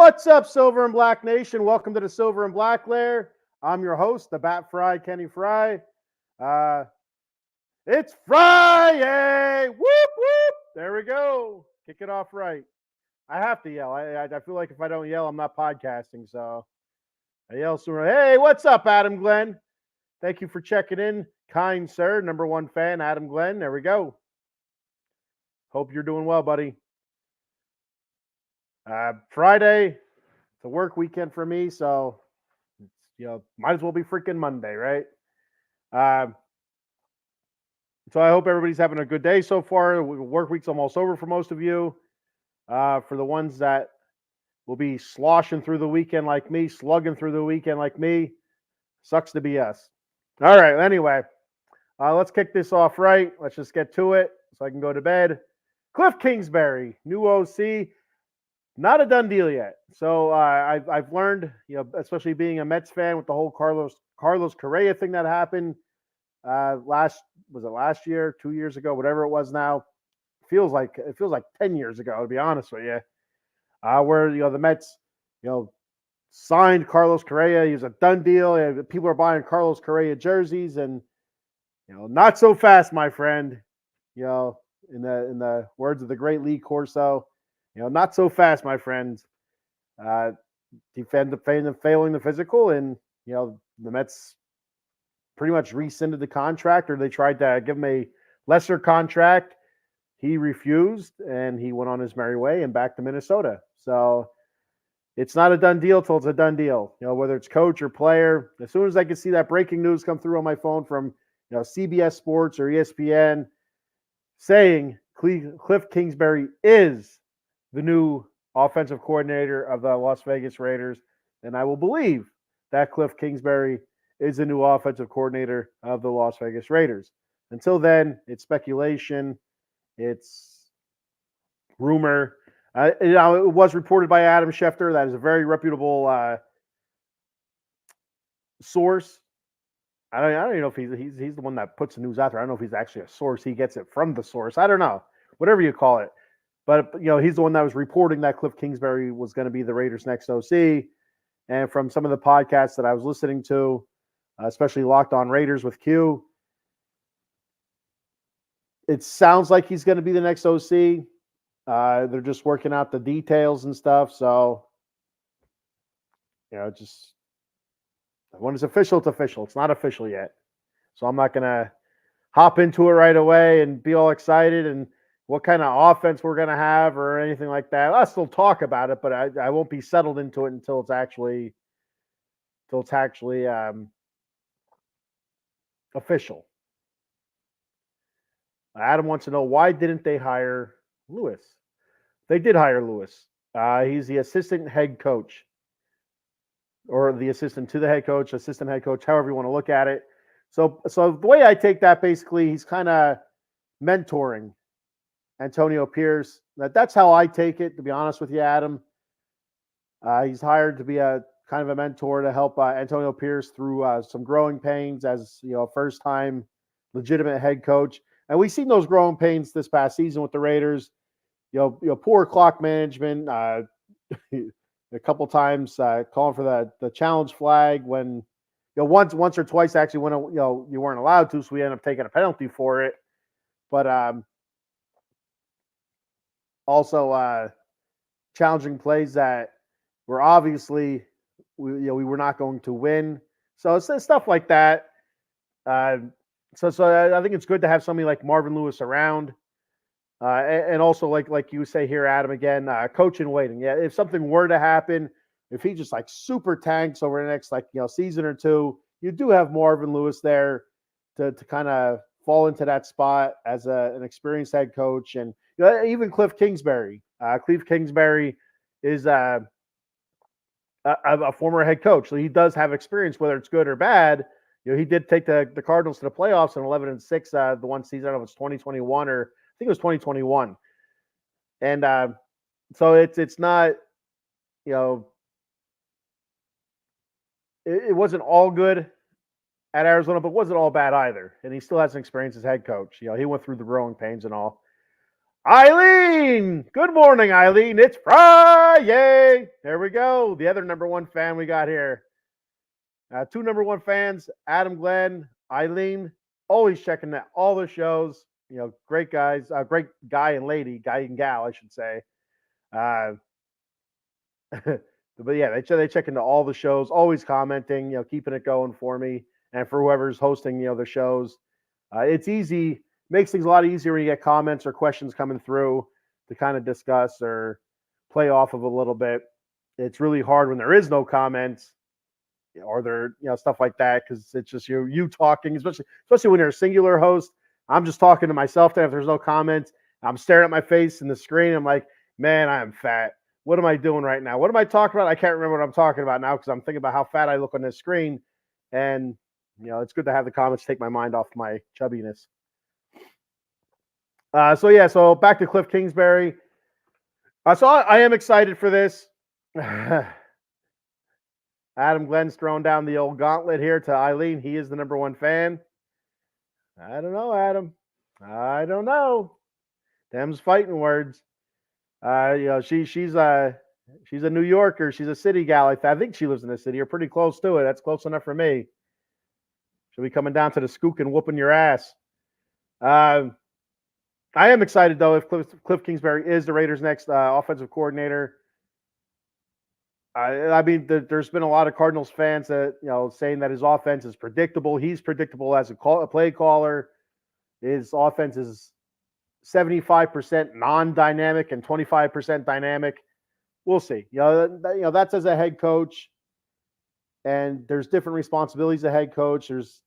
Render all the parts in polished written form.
What's up, Silver and Black Nation? Welcome to the Silver and Black Lair. I'm your host, the Bat Fry, Kenny Fry. Uh, it's Friday! Whoop, whoop! There we go. Kick it off right. I have to yell. I feel like if I don't yell, I'm not podcasting. So I yell sooner. Hey, what's up, Adam Glenn? Thank you for checking in. Kind sir, number one fan, Adam Glenn. There we go. Hope you're doing well, buddy. Friday, it's a work weekend for me, so might as well be freaking Monday, right? So I hope everybody's having a good day so far. Work week's almost over for most of you. For the ones that will be sloshing through the weekend like me, slugging through the weekend like me, sucks to be us. All right, anyway, let's kick this off right. Let's just get to it so I can go to bed. Cliff Kingsbury, new OC. Not a done deal yet. So I've learned, especially being a Mets fan with the whole Carlos Correa thing that happened last year, 2 years ago, whatever it was now. It feels like 10 years ago, to be honest with you. Where the Mets, signed Carlos Correa. He was a done deal. People are buying Carlos Correa jerseys, and not so fast, my friend. In the words of the great Lee Corso. Not so fast, my friends. Failing the physical, and the Mets pretty much rescinded the contract, or they tried to give him a lesser contract. He refused, and he went on his merry way and back to Minnesota. So it's not a done deal till it's a done deal. Whether it's coach or player. As soon as I can see that breaking news come through on my phone from CBS Sports or ESPN saying Cliff Kingsbury is the new offensive coordinator of the Las Vegas Raiders, then I will believe that Cliff Kingsbury is the new offensive coordinator of the Las Vegas Raiders. Until then, it's speculation, it's rumor. It was reported by Adam Schefter. That is a very reputable source. I don't even know if he's the one that puts the news out there. I don't know if he's actually a source. He gets it from the source. I don't know. Whatever you call it. But, he's the one that was reporting that Cliff Kingsbury was going to be the Raiders' next OC. And from some of the podcasts that I was listening to, especially Locked On Raiders with Q, it sounds like he's going to be the next OC. They're just working out the details and stuff. So, just when it's official, it's official. It's not official yet. So I'm not going to hop into it right away and be all excited and what kind of offense we're going to have or anything like that. I'll still talk about it, but I won't be settled into it until it's actually official. Adam wants to know, why didn't they hire Lewis? They did hire Lewis. He's the assistant head coach, or the assistant to the head coach, assistant head coach, however you want to look at it. So the way I take that, basically, he's kind of mentoring Antonio Pierce. That's how I take it, to be honest with you, Adam. He's hired to be a kind of a mentor to help Antonio Pierce through some growing pains as a first-time legitimate head coach. And we've seen those growing pains this past season with the Raiders. Poor clock management. A couple times calling for the challenge flag when once or twice actually when you weren't allowed to, so we ended up taking a penalty for it. But also challenging plays that were obviously we were not going to win. So it's stuff like that. So I think it's good to have somebody like Marvin Lewis around. And also like you say here, Adam, again, coach in waiting. Yeah, if something were to happen, if he just super tanks over the next season or two, you do have Marvin Lewis there to kind of fall into that spot as an experienced head coach. And even Cliff Kingsbury. Cliff Kingsbury is a former head coach, so he does have experience, whether it's good or bad. He did take the Cardinals to the playoffs in 11-6 the one season. I don't know if it's 2021 or I think it was 2021. And so it's not, it wasn't all good at Arizona, but it wasn't all bad either. And he still has some experience as head coach. He went through the growing pains and all. Eileen. Good morning, Eileen. It's Friday. There we go. The other number one fan we got here. Two number one fans, Adam Glenn, Eileen, always checking out all the shows. Great guys, great guy and lady, guy and gal, I should say. Uh, but yeah, they check into all the shows, always commenting, keeping it going for me and for whoever's hosting, the shows. It's easy, makes things a lot easier when you get comments or questions coming through to kind of discuss or play off of a little bit. It's really hard when there is no comments or there, stuff like that, because it's just you talking, especially when you're a singular host. I'm just talking to myself. Then if there's no comments, I'm staring at my face in the screen. I'm like, man, I am fat. What am I doing right now? What am I talking about? I can't remember what I'm talking about now because I'm thinking about how fat I look on this screen. And it's good to have the comments take my mind off my chubbiness. So back to Cliff Kingsbury. So I am excited for this. Adam Glenn's throwing down the old gauntlet here to Eileen. He is the number one fan. I don't know, Adam. I don't know. Them's fighting words. She's a New Yorker. She's a city gal. I think she lives in the city or pretty close to it. That's close enough for me. She'll be coming down to the skook and whooping your ass. I am excited though if Cliff Kingsbury is the Raiders' next offensive coordinator. I mean, there's been a lot of Cardinals fans that saying that his offense is predictable. He's predictable as a play caller. His offense is 75% non-dynamic and 25% dynamic. We'll see. That's as a head coach, and there's different responsibilities as a head coach. There's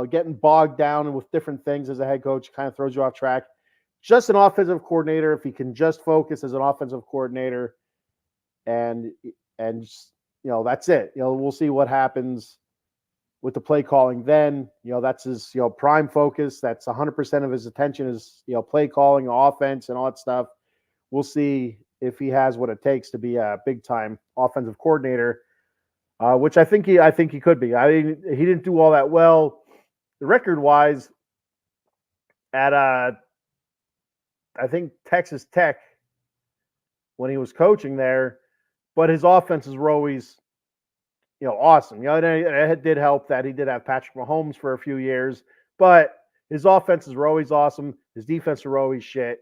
getting bogged down with different things as a head coach kind of throws you off track. Just an offensive coordinator, if he can just focus as an offensive coordinator, and that's it. We'll see what happens with the play calling then. That's his prime focus. That's 100% of his attention is play calling, offense, and all that stuff. We'll see if he has what it takes to be a big time offensive coordinator, which I think he could be. I mean, he didn't do all that well record wise at I think Texas Tech when he was coaching there. But his offenses were always, awesome. It did help that he did have Patrick Mahomes for a few years, but his offenses were always awesome. His defense were always shit.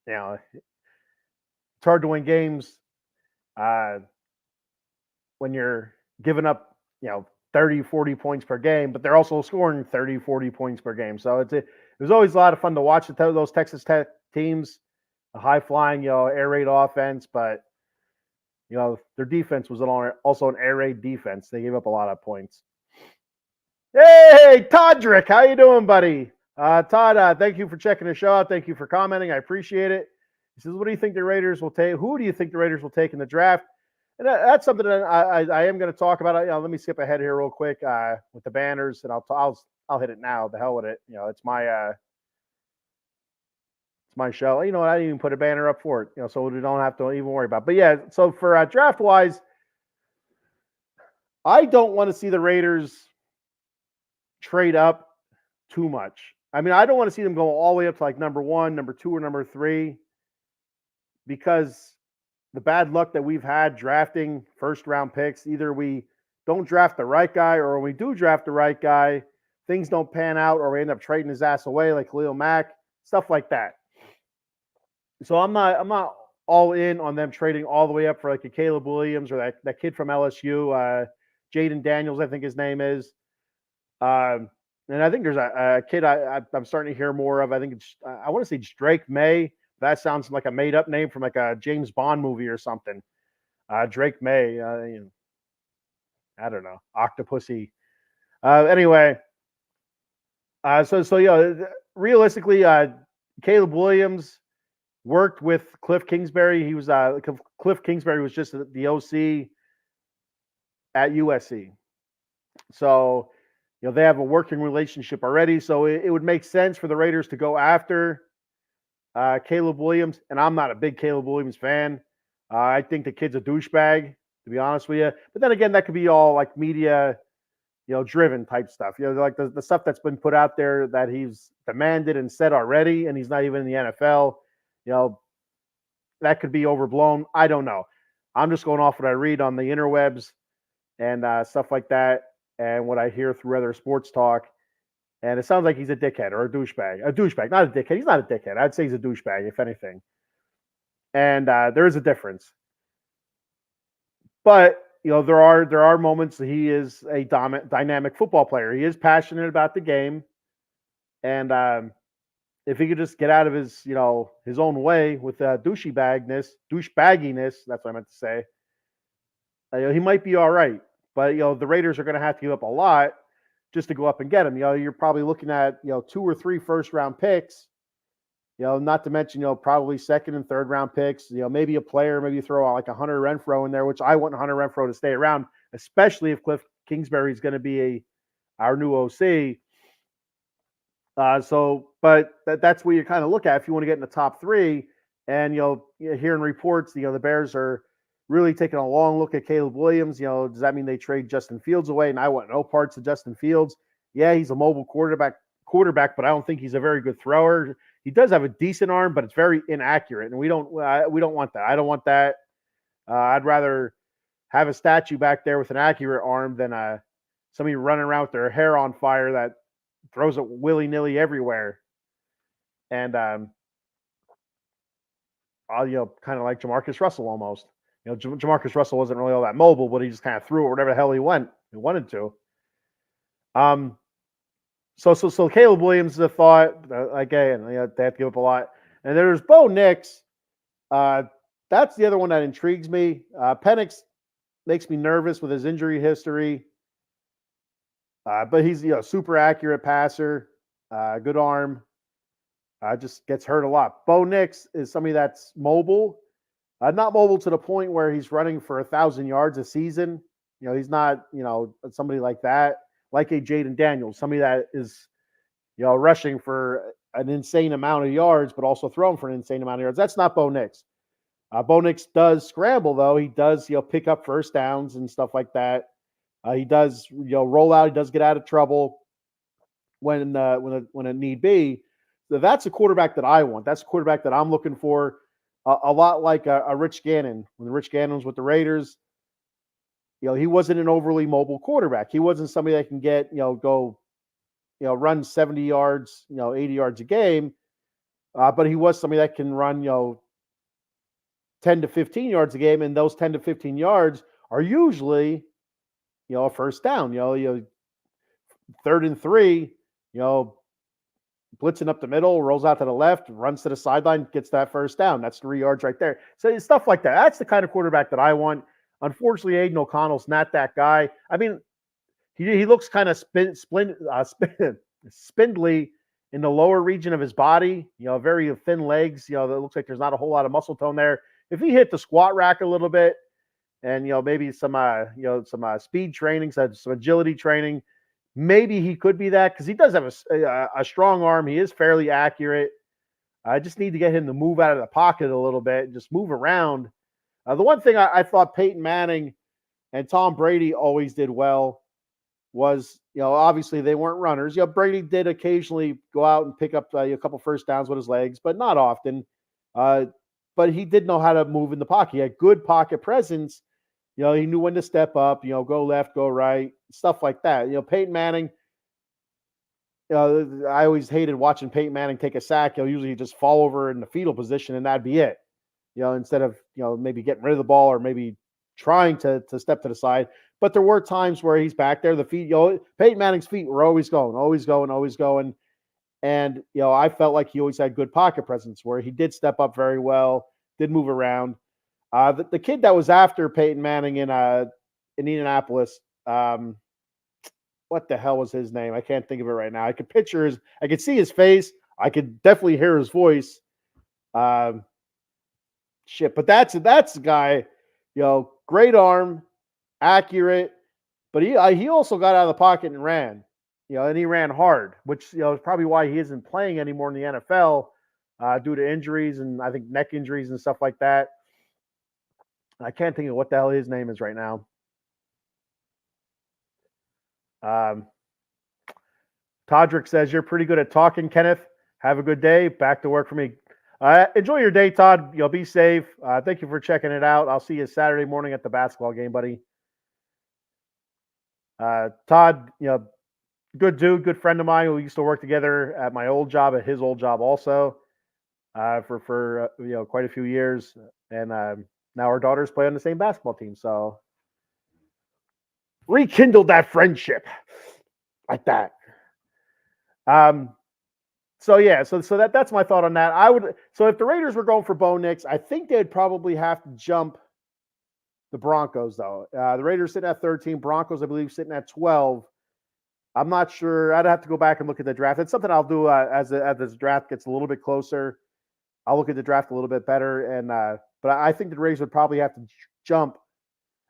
It's hard to win games when you're giving up, 30, 40 points per game, but they're also scoring 30, 40 points per game. So it was always a lot of fun to watch those Texas Tech teams, a high-flying, air raid offense, but their defense was also an air raid defense. They gave up a lot of points. Hey, Toddrick, how you doing, buddy? Todd, thank you for checking the show out. Thank you for commenting. I appreciate it. He says, what do you think the Raiders will take? Who do you think the Raiders will take in the draft? And that's something that I am going to talk about. Let me skip ahead here real quick with the banners, and I'll hit it now. The hell with it. It's my show. You know what? I didn't even put a banner up for it, so we don't have to even worry about it. But yeah, so for draft wise, I don't want to see the Raiders trade up too much. I mean, I don't want to see them go all the way up to like number 1, number 2, or number 3, because the bad luck that we've had drafting first round picks, either we don't draft the right guy, or when we do draft the right guy, things don't pan out, or we end up trading his ass away like Khalil Mack, stuff like that. So I'm not all in on them trading all the way up for like a Caleb Williams or that kid from LSU, Jaden Daniels, I think his name is. And I think there's a kid I'm starting to hear more of. I think I want to say it's Drake May. That sounds like a made up name from like a James Bond movie or something. Drake May. I don't know. Octopussy. Anyway. Realistically, Caleb Williams worked with Cliff Kingsbury. He was Cliff Kingsbury was just the OC at USC. So, they have a working relationship already. So it would make sense for the Raiders to go after Caleb Williams. And I'm not a big Caleb Williams fan. I think the kid's a douchebag, to be honest with you. But then again, that could be all like media, driven type stuff. Like the stuff that's been put out there that he's demanded and said already, and he's not even in the NFL. You know, that could be overblown. I don't know. I'm just going off what I read on the interwebs and stuff like that, and what I hear through other sports talk. And it sounds like he's a dickhead or a douchebag. A douchebag, not a dickhead. He's not a dickhead. I'd say he's a douchebag, if anything. And there is a difference. But there are moments that he is a dynamic football player. He is passionate about the game, and if he could just get out of his own way with douchebagginess. That's what I meant to say. He might be all right, but the Raiders are going to have to give up a lot just to go up and get him. You're probably looking at 2 or 3 first round picks. Not to mention probably second and third round picks. Maybe a player, maybe throw out like a Hunter Renfrow in there, which I want Hunter Renfrow to stay around, especially if Cliff Kingsbury is going to be our new OC. But that's where you kind of look at if you want to get in the top 3. And hearing reports, the Bears are really taking a long look at Caleb Williams. Does that mean they trade Justin Fields away? And I want no parts of Justin Fields. Yeah, he's a mobile quarterback, but I don't think he's a very good thrower. He does have a decent arm, but it's very inaccurate, and we don't want that. I don't want that. I'd rather have a statue back there with an accurate arm than somebody running around with their hair on fire that throws it willy-nilly everywhere. And kind of like Jamarcus Russell almost. Jamarcus Russell wasn't really all that mobile, but he just kind of threw it wherever the hell he wanted to. So Caleb Williams is a thought. Again, they have to give up a lot. And there's Bo Nix. That's the other one that intrigues me. Penix makes me nervous with his injury history. But he's super accurate passer, good arm. Just gets hurt a lot. Bo Nix is somebody that's mobile. Not mobile to the point where he's running for 1,000 yards a season. He's not, somebody like that. Like a Jaden Daniels, somebody that is, rushing for an insane amount of yards, but also throwing for an insane amount of yards. That's not Bo Nix. Bo Nix does scramble, though. He does, pick up first downs and stuff like that. He does, roll out. He does get out of trouble when it need be. So that's a quarterback that I want. That's a quarterback that I'm looking for. A lot like a Rich Gannon. When Rich Gannon was with the Raiders, he wasn't an overly mobile quarterback. He wasn't somebody that can get, run 70 yards, 80 yards a game. But he was somebody that can run, 10 to 15 yards a game. And those 10 to 15 yards are usually, a first down, 3rd and 3, blitzing up the middle, rolls out to the left, runs to the sideline, gets that first down. That's 3 yards right there. So stuff like that. That's the kind of quarterback that I want. Unfortunately, Aiden O'Connell's not that guy. I mean, he looks kind of spindly in the lower region of his body. Very thin legs. That looks like there's not a whole lot of muscle tone there. If he hit the squat rack a little bit, and maybe some speed training, some agility training, maybe he could be that, because he does have a strong arm. He is fairly accurate. I just need to get him to move out of the pocket a little bit and just move around. The one thing I thought Peyton Manning and Tom Brady always did well was, obviously they weren't runners. Brady did occasionally go out and pick up a couple first downs with his legs, but not often. But he did know how to move in the pocket. He had good pocket presence. He knew when to step up, go left, go right, stuff like that. Peyton Manning, I always hated watching Peyton Manning take a sack. He'll usually just fall over in the fetal position and that'd be it. Instead of, maybe getting rid of the ball or maybe trying to step to the side. But there were times where he's back there. The feet, Peyton Manning's feet were always going. And, I felt like he always had good pocket presence where he did step up very well, did move around. The kid that was after Peyton Manning in Indianapolis, what the hell was his name? I can't think of it right now. I could see his face. I could definitely hear his voice. But that's a guy, great arm, accurate, but he also got out of the pocket and ran, and he ran hard, which is probably why he isn't playing anymore in the NFL due to injuries and I think neck injuries and stuff like that. I can't think of what the hell his name is right now. Todrick says, "You're pretty good at talking, Kenneth. Have a good day. Back to work for me." Enjoy your day, Todd. Be safe. Thank you for checking it out. I'll see you Saturday morning at the basketball game, buddy. Todd, good dude, good friend of mine who used to work together at my old job, at his old job also, for quite a few years, and now our daughters play on the same basketball team. So rekindled that friendship like that. So yeah, so that's my thought on that. So if the Raiders were going for Bo Nix, I think they'd probably have to jump the Broncos though. The Raiders sitting at 13, Broncos I believe sitting at 12. I'm not sure. I'd have to go back and look at the draft. It's something I'll do as the draft gets a little bit closer. I'll look at the draft a little bit better, and but I think the Raiders would probably have to jump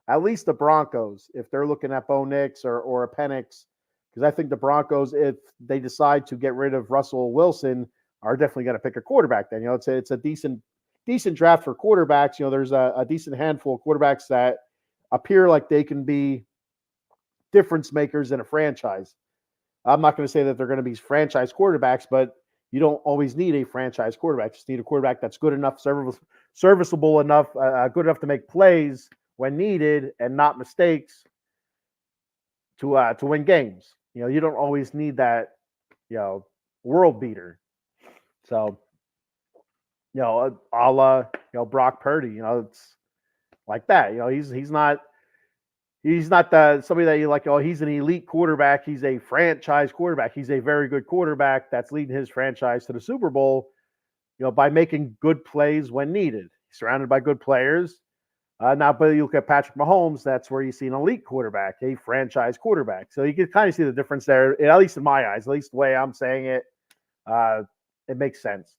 at least the Broncos if they're looking at Bo Nix or a Penix, because I think the Broncos, if they decide to get rid of Russell Wilson, are definitely going to pick a quarterback. Then it's a decent draft for quarterbacks. There's a decent handful of quarterbacks that appear like they can be difference makers in a franchise. I'm not going to say that they're going to be franchise quarterbacks, but you don't always need a franchise quarterback. You just need a quarterback that's good enough, serviceable enough, good enough to make plays when needed and not mistakes to win games. You don't always need that, world beater. So, a la, Brock Purdy, it's like that. He's not somebody that you like, oh, he's an elite quarterback. He's a franchise quarterback. He's a very good quarterback that's leading his franchise to the Super Bowl, by making good plays when needed. He's surrounded by good players. Now, but you look at Patrick Mahomes, that's where you see an elite quarterback, a franchise quarterback. So you can kind of see the difference there, at least in my eyes, at least the way I'm saying it. It makes sense.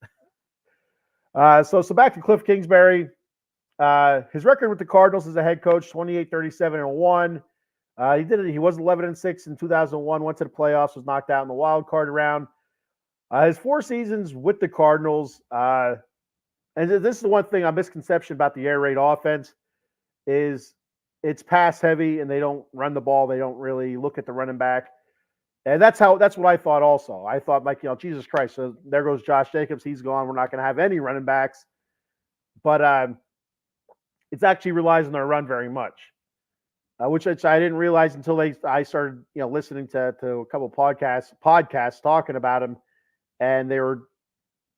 So back to Cliff Kingsbury. His record with the Cardinals as a head coach, 28, 37, and 1. He was 11-6 in 2001, went to the playoffs, was knocked out in the wild card round. His 4 seasons with the Cardinals, and this is the one thing, a misconception about the air raid offense, is it's pass heavy and they don't run the ball. They don't really look at the running back. And that's what I thought also. I thought, like, Jesus Christ, so there goes Josh Jacobs. He's gone. We're not going to have any running backs. But it's actually relies on their run very much, which I didn't realize until I started, listening to a couple of podcasts talking about him, and they were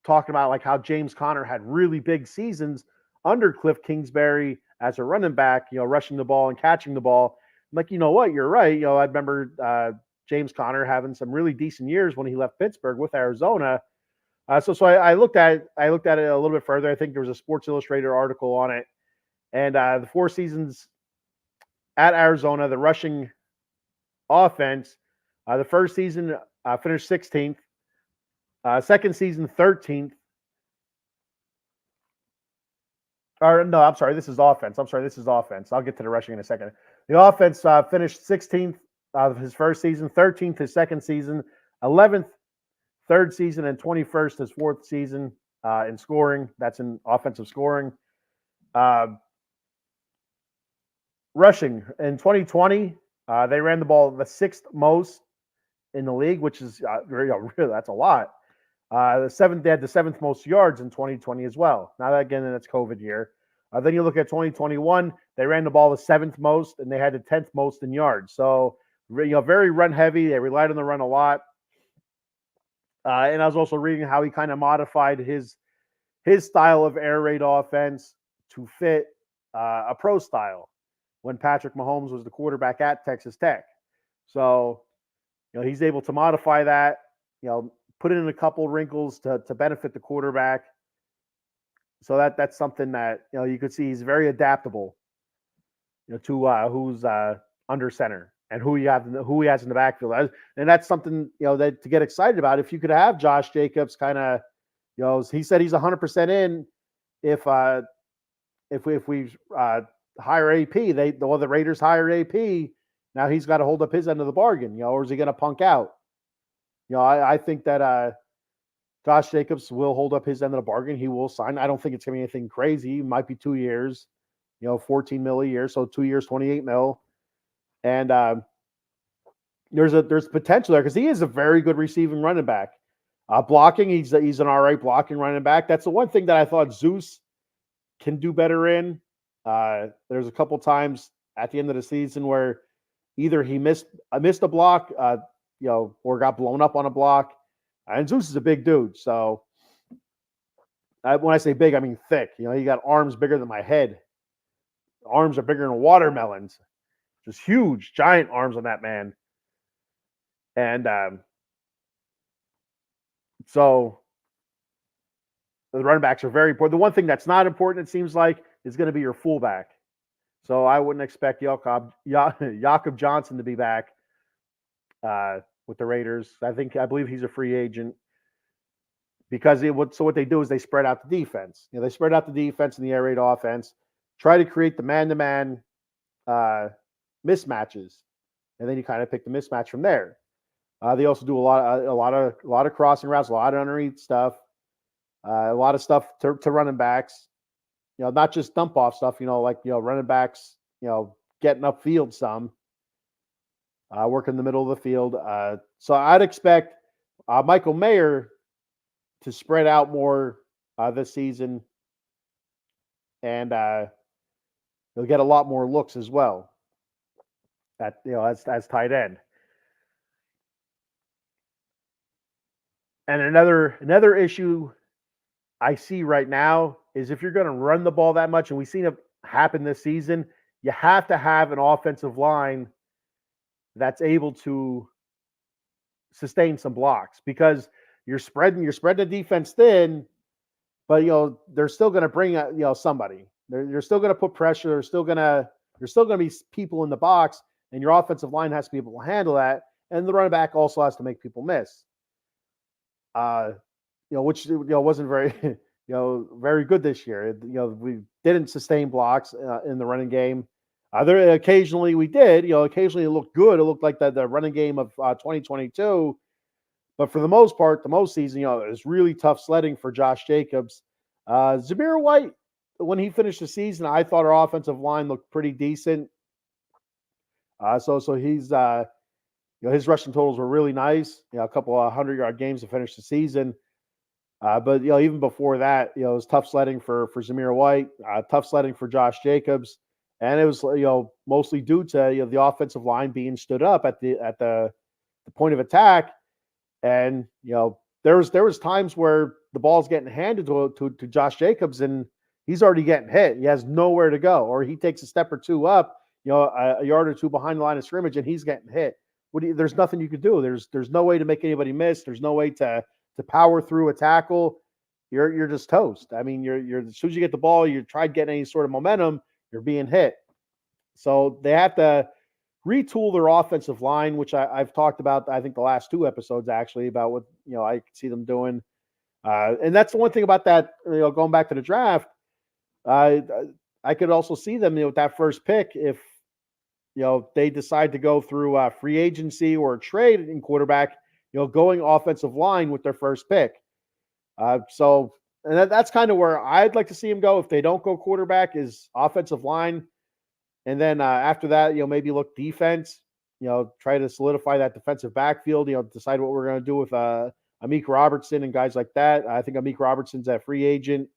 talking about like how James Conner had really big seasons under Cliff Kingsbury as a running back, rushing the ball and catching the ball. I'm like, you know what, you're right. I remember James Conner having some really decent years when he left Pittsburgh with Arizona. So I looked at it a little bit further. I think there was a Sports Illustrated article on it. And the 4 seasons at Arizona, the rushing offense, the first season finished 16th. Second season, 13th. Or no, I'm sorry, this is offense. I'll get to the rushing in a second. The offense finished 16th of his first season, 13th his second season, 11th third season, and 21st his fourth season in scoring. That's in offensive scoring. Rushing in 2020, they ran the ball the 6th most in the league, which is really, that's a lot. They had the 7th most yards in 2020 as well. Now, again, that's COVID year. Then you look at 2021, they ran the ball the 7th most, and they had the 10th most in yards. So, very run heavy. They relied on the run a lot. And I was also reading how he kind of modified his style of air raid offense to fit a pro style when Patrick Mahomes was the quarterback at Texas Tech. So, he's able to modify that, put in a couple wrinkles to benefit the quarterback. So that's something that, you could see he's very adaptable, to who's under center and who he has in the backfield. And that's something, that to get excited about. If you could have Josh Jacobs kind of, he said he's 100% in if we hire AP, the Raiders hire AP. Now he's got to hold up his end of the bargain, or is he going to punk out? I think that Josh Jacobs will hold up his end of the bargain. He will sign. I don't think it's going to be anything crazy. It might be 2 years, $14 million a year. So 2 years, $28 million. And there's potential there because he is a very good receiving running back. Blocking, he's an all right blocking running back. That's the one thing that I thought Zeus can do better in. There's a couple times at the end of the season where either he missed a block, or got blown up on a block. And Zeus is a big dude, so when I say big, I mean thick. He got arms bigger than my head. Arms are bigger than watermelons. Just huge, giant arms on that man. And so the running backs are very important. The one thing that's not important, it seems like, is going to be your fullback. So I wouldn't expect Jakob Johnson to be back with the Raiders. I believe he's a free agent because what they do is they spread out the defense. They spread out the defense in the air raid offense, try to create the man-to-man mismatches, and then you kind of pick the mismatch from there. They also do a lot of crossing routes, a lot of underneath stuff, a lot of stuff to running backs. Not just dump off stuff. Running backs, getting upfield some, working in the middle of the field. So I'd expect Michael Mayer to spread out more this season, and he'll get a lot more looks as well at as tight end. And another issue I see right now is if you're going to run the ball that much, and we've seen it happen this season, you have to have an offensive line that's able to sustain some blocks, because you're spreading the defense thin, but they're still going to bring somebody. They're still going to put pressure. There's still going to be people in the box, and your offensive line has to be able to handle that. And the running back also has to make people miss. Which wasn't very very good this year. We didn't sustain blocks in the running game. There occasionally we did. Occasionally it looked good. It looked like the running game of 2022. But for the most part, the most season, it was really tough sledding for Josh Jacobs. Zamir White, when he finished the season, I thought our offensive line looked pretty decent. So he's his rushing totals were really nice. A couple of 100-yard games to finish the season. But even before that, it was tough sledding for Zamir White, tough sledding for Josh Jacobs, and it was mostly due to the offensive line being stood up at the point of attack, and there was times where the ball's getting handed to Josh Jacobs and he's already getting hit. He has nowhere to go, or he takes a step or two up, a yard or two behind the line of scrimmage, and he's getting hit. There's nothing you can do. There's no way to make anybody miss. There's no way to power through a tackle. You're just toast. I mean, you're as soon as you get the ball, you try to get any sort of momentum, you're being hit. So they have to retool their offensive line, which I've talked about, I think the last 2 episodes actually, about what I could see them doing. And that's the one thing about that, going back to the draft, I could also see them with that first pick, if they decide to go through free agency or trade in quarterback, going offensive line with their first pick. So that's kind of where I'd like to see him go. If they don't go quarterback, is offensive line. And then after that, maybe look defense, try to solidify that defensive backfield, decide what we're going to do with Amik Robertson and guys like that. I think Amik Robertson's a free agent.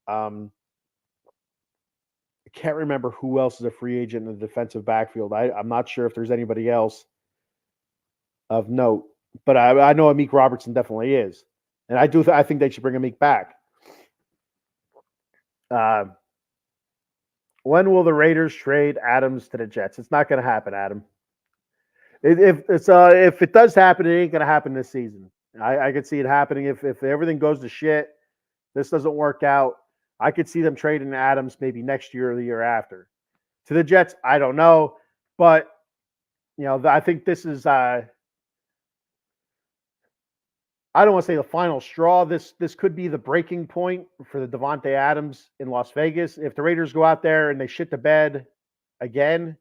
I can't remember who else is a free agent in the defensive backfield. I'm not sure if there's anybody else of note, but I know Amik Robertson definitely is. And I think they should bring Amik back. When will the Raiders trade Adams to the Jets? It's not going to happen, Adam. If it does happen, it ain't going to happen this season. I could see it happening if everything goes to shit. This doesn't work out. I could see them trading Adams maybe next year or the year after. To the Jets, I don't know, but I think this is. I don't want to say the final straw. This could be the breaking point for the Davante Adams in Las Vegas. If the Raiders go out there and they shit the bed again,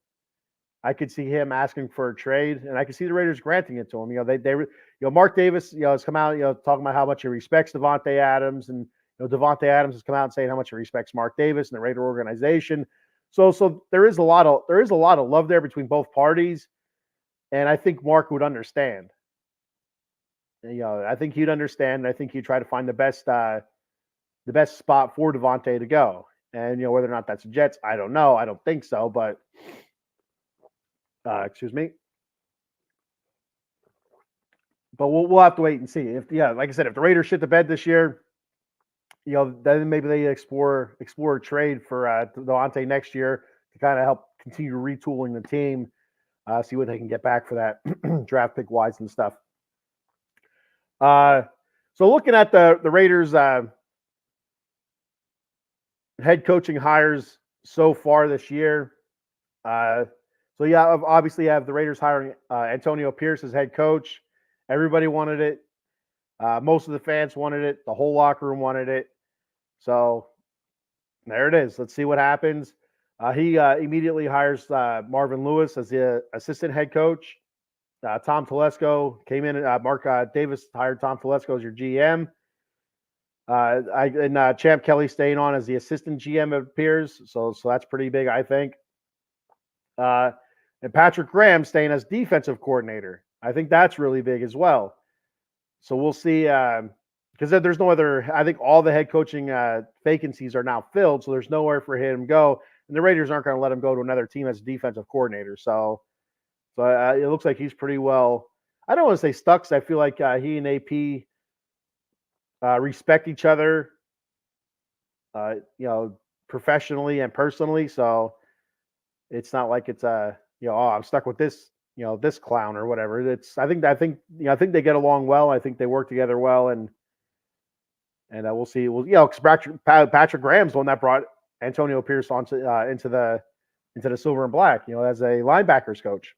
I could see him asking for a trade, and I could see the Raiders granting it to him. Mark Davis, has come out, talking about how much he respects Davante Adams, and Davante Adams has come out and saying how much he respects Mark Davis and the Raider organization. So there is a lot of love there between both parties, and I think Mark would understand. I think he'd understand. I think he'd try to find the best spot for Devontae to go. And whether or not that's the Jets, I don't know. I don't think so, but excuse me. But we'll have to wait and see. If like I said, if the Raiders shit the bed this year, then maybe they explore a trade for Devontae next year to kind of help continue retooling the team, see what they can get back for that draft pick wise and stuff. So looking at the Raiders head coaching hires so far this year. Obviously you have the Raiders hiring Antonio Pierce as head coach. Everybody wanted it. Most of the fans wanted it. The whole locker room wanted it. So there it is. Let's see what happens. He immediately hires Marvin Lewis as the assistant head coach. Tom Telesco came in. Mark Davis hired Tom Telesco as your GM. Champ Kelly staying on as the assistant GM, it appears. So that's pretty big, I think. And Patrick Graham staying as defensive coordinator. I think that's really big as well. So we'll see. Because there's no other. I think all the head coaching vacancies are now filled, so there's nowhere for him to go. And the Raiders aren't going to let him go to another team as a defensive coordinator. So it looks like he's pretty well. I don't want to say stuck, because I feel like he and AP respect each other, professionally and personally. So it's not like it's I'm stuck with this, this clown or whatever. I think they get along well. I think they work together well, and we'll see. Because Patrick Graham's the one that brought Antonio Pierce onto into the silver and black, as a linebackers coach.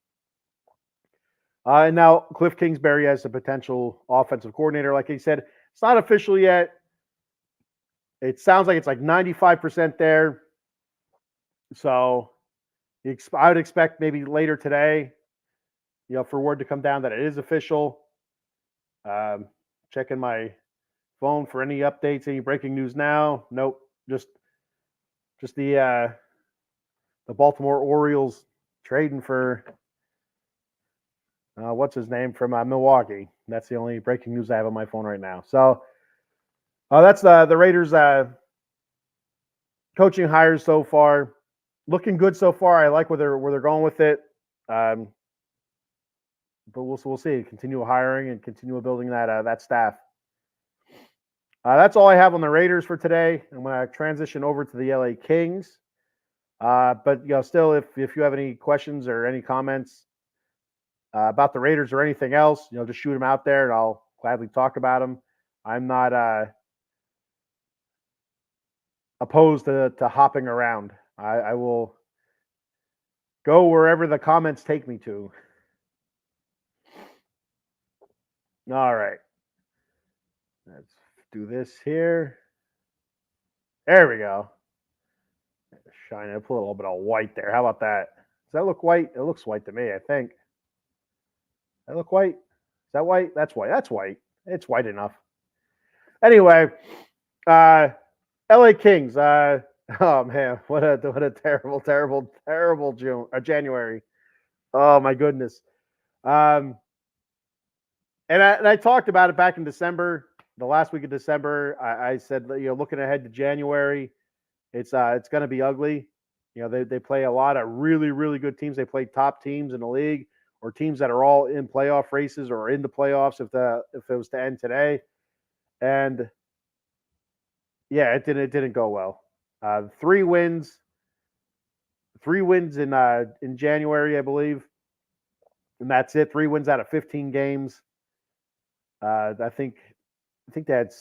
And now Cliff Kingsbury as a potential offensive coordinator. Like he said, it's not official yet. It sounds like it's like 95% there. So I would expect maybe later today, for word to come down that it is official. Checking my phone for any updates, any breaking news now. Nope. Just the Baltimore Orioles trading for what's his name from Milwaukee. That's the only breaking news I have on my phone right now. So that's the Raiders coaching hires so far. Looking good so far. I like where they're going with it. But we'll see. Continue hiring and continue building that staff. That's all I have on the Raiders for today. I'm going to transition over to the LA Kings. But still, if you have any questions or any comments about the Raiders or anything else, just shoot them out there, and I'll gladly talk about them. I'm not opposed to hopping around. I will go wherever the comments take me to. All right. Let's do this here. There we go. Shine it. Put a little bit of white there. How about that? Does that look white? It looks white to me, I think. Does that look white? Is that white? That's white. That's white. It's white enough. Anyway, LA Kings. Oh man, what a terrible January. Oh my goodness. And I talked about it back in December, the last week of December. I said, looking ahead to January, it's going to be ugly. They play a lot of really, really good teams. They play top teams in the league, or teams that are all in playoff races or in the playoffs if it was to end today. And yeah, it didn't go well. 3 wins in January, I believe, and that's it. 3 wins out of 15 games. I think they had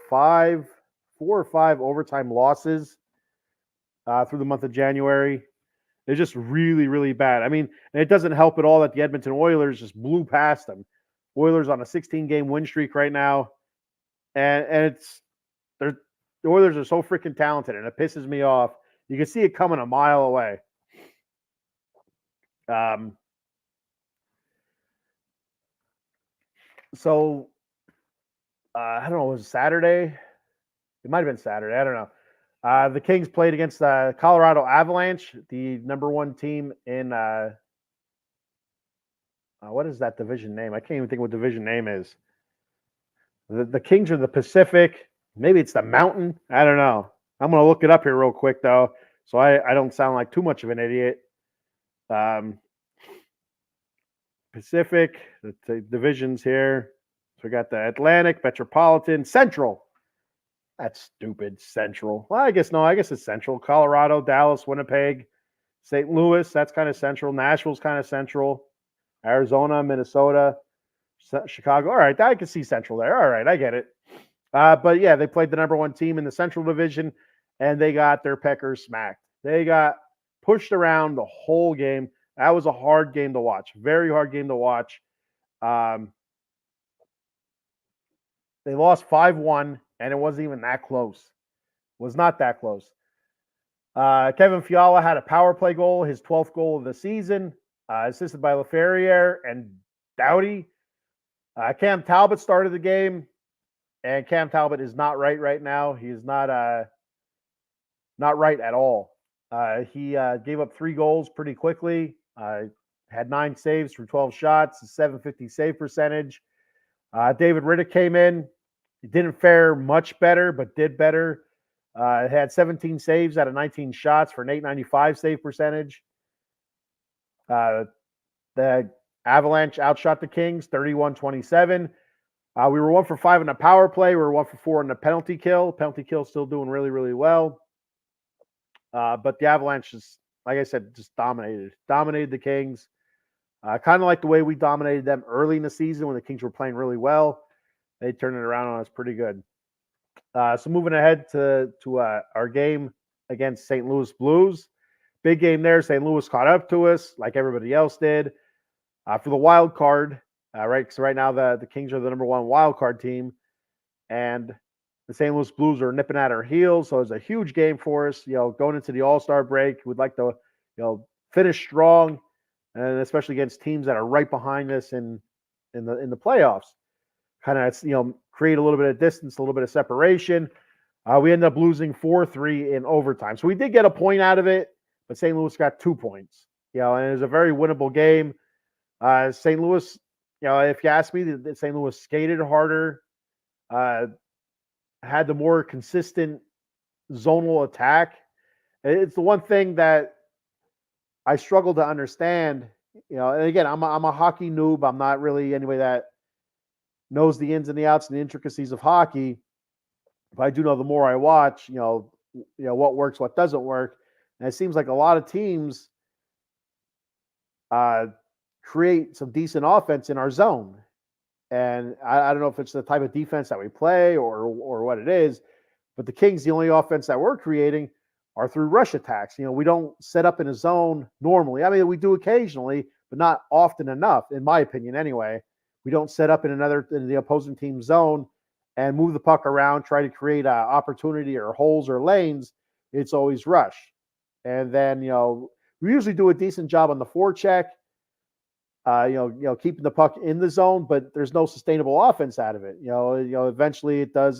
4 or 5 overtime losses through the month of January. It's just really, really bad. I mean, and it doesn't help at all that the Edmonton Oilers just blew past them. Oilers on a 16-game win streak right now, and the Oilers are so freaking talented, and it pisses me off. You can see it coming a mile away. So I don't know. Was it Saturday? It might have been Saturday. I don't know. The Kings played against the Colorado Avalanche, the number 1 team in What is that division name? I can't even think what division name is. The Kings are the Pacific. Maybe it's the Mountain. I don't know. I'm going to look it up here real quick, though, so I don't sound like too much of an idiot. Pacific, the divisions here. So we got the Atlantic, Metropolitan, Central. That's stupid. Central. Well, I guess it's Central. Colorado, Dallas, Winnipeg, St. Louis. That's kind of central. Nashville's kind of central. Arizona, Minnesota, Chicago. All right, I can see Central there. All right, I get it. But yeah, they played the number one team in the Central Division, and they got their peckers smacked. They got pushed around the whole game. That was a hard game to watch. Very hard game to watch. They lost 5-1, and it wasn't even that close. It was not that close. Kevin Fiala had a power play goal, his 12th goal of the season, assisted by Lair and Doughty. Cam Talbot started the game, and Cam Talbot is not right now. He is not right at all. He gave up 3 goals pretty quickly. Had 9 saves for 12 shots, a 750 save percentage. David Riddick came in. He didn't fare much better, but did better. Had 17 saves out of 19 shots for an 895 save percentage. The Avalanche outshot the Kings 31-27. We were 1 for 5 in a power play. We were 1 for 4 in a penalty kill. Penalty kill still doing really, really well. But the Avalanche, just like I said, just dominated the Kings. Kind of like the way we dominated them early in the season when the Kings were playing really well. They turned it around on us pretty good. So moving ahead to our game against St. Louis Blues. Big game there. St. Louis caught up to us like everybody else did. For the wild card, right? Because right now the Kings are the number 1 wild card team. And the St. Louis Blues are nipping at our heels. So it's a huge game for us. Going into the All-Star break, we'd like to, finish strong, and especially against teams that are right behind us in the playoffs. Kind of, create a little bit of distance, a little bit of separation. We ended up losing 4-3 in overtime. So we did get a point out of it, but St. Louis got 2 points. And it was a very winnable game. St. Louis, if you ask me, St. Louis skated harder, had the more consistent zonal attack. It's the one thing that I struggle to understand. And again, I'm a hockey noob. I'm not really anybody that knows the ins and the outs and the intricacies of hockey. But I do know the more I watch, what works, what doesn't work. And it seems like a lot of teams create some decent offense in our zone. And I don't know if it's the type of defense that we play or what it is, but the Kings, the only offense that we're creating are through rush attacks. We don't set up in a zone normally. I mean, we do occasionally, but not often enough, in my opinion anyway. We don't set up in the opposing team's zone and move the puck around, try to create an opportunity or holes or lanes. It's always rush. And then, we usually do a decent job on the forecheck, keeping the puck in the zone, but there's no sustainable offense out of it. Eventually it does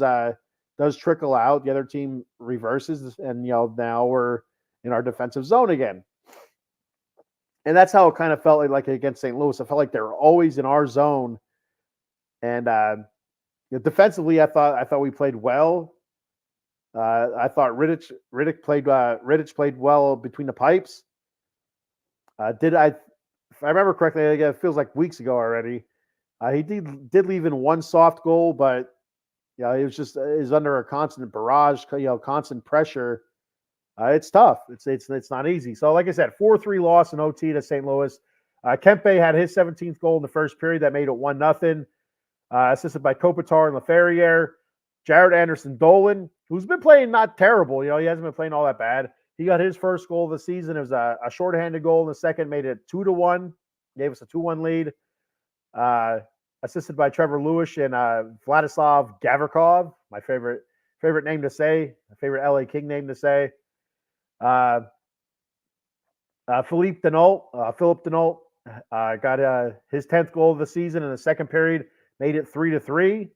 trickle out. The other team reverses, and now we're in our defensive zone again. And that's how it kind of felt like against St. Louis. I felt like they were always in our zone. And defensively, I thought we played well. I thought Riddick played well between the pipes. If I remember correctly, it feels like weeks ago already. He did leave in 1 soft goal, but he is under a constant barrage, constant pressure. It's tough. It's not easy. So, like I said, 4-3 loss in OT to St. Louis. Kempe had his 17th goal in the first period that made it 1-0. Assisted by Kopitar and Laferriere. Jared Anderson-Dolan, who's been playing not terrible. He hasn't been playing all that bad. He got his first goal of the season. It was a shorthanded goal in the second, made it 2-1. Gave us a 2-1 lead. Assisted by Trevor Lewis and Vladislav Gavrikov, my favorite name to say, my favorite LA King name to say. Philippe Denault got his 10th goal of the season in the second period, made it 3-3.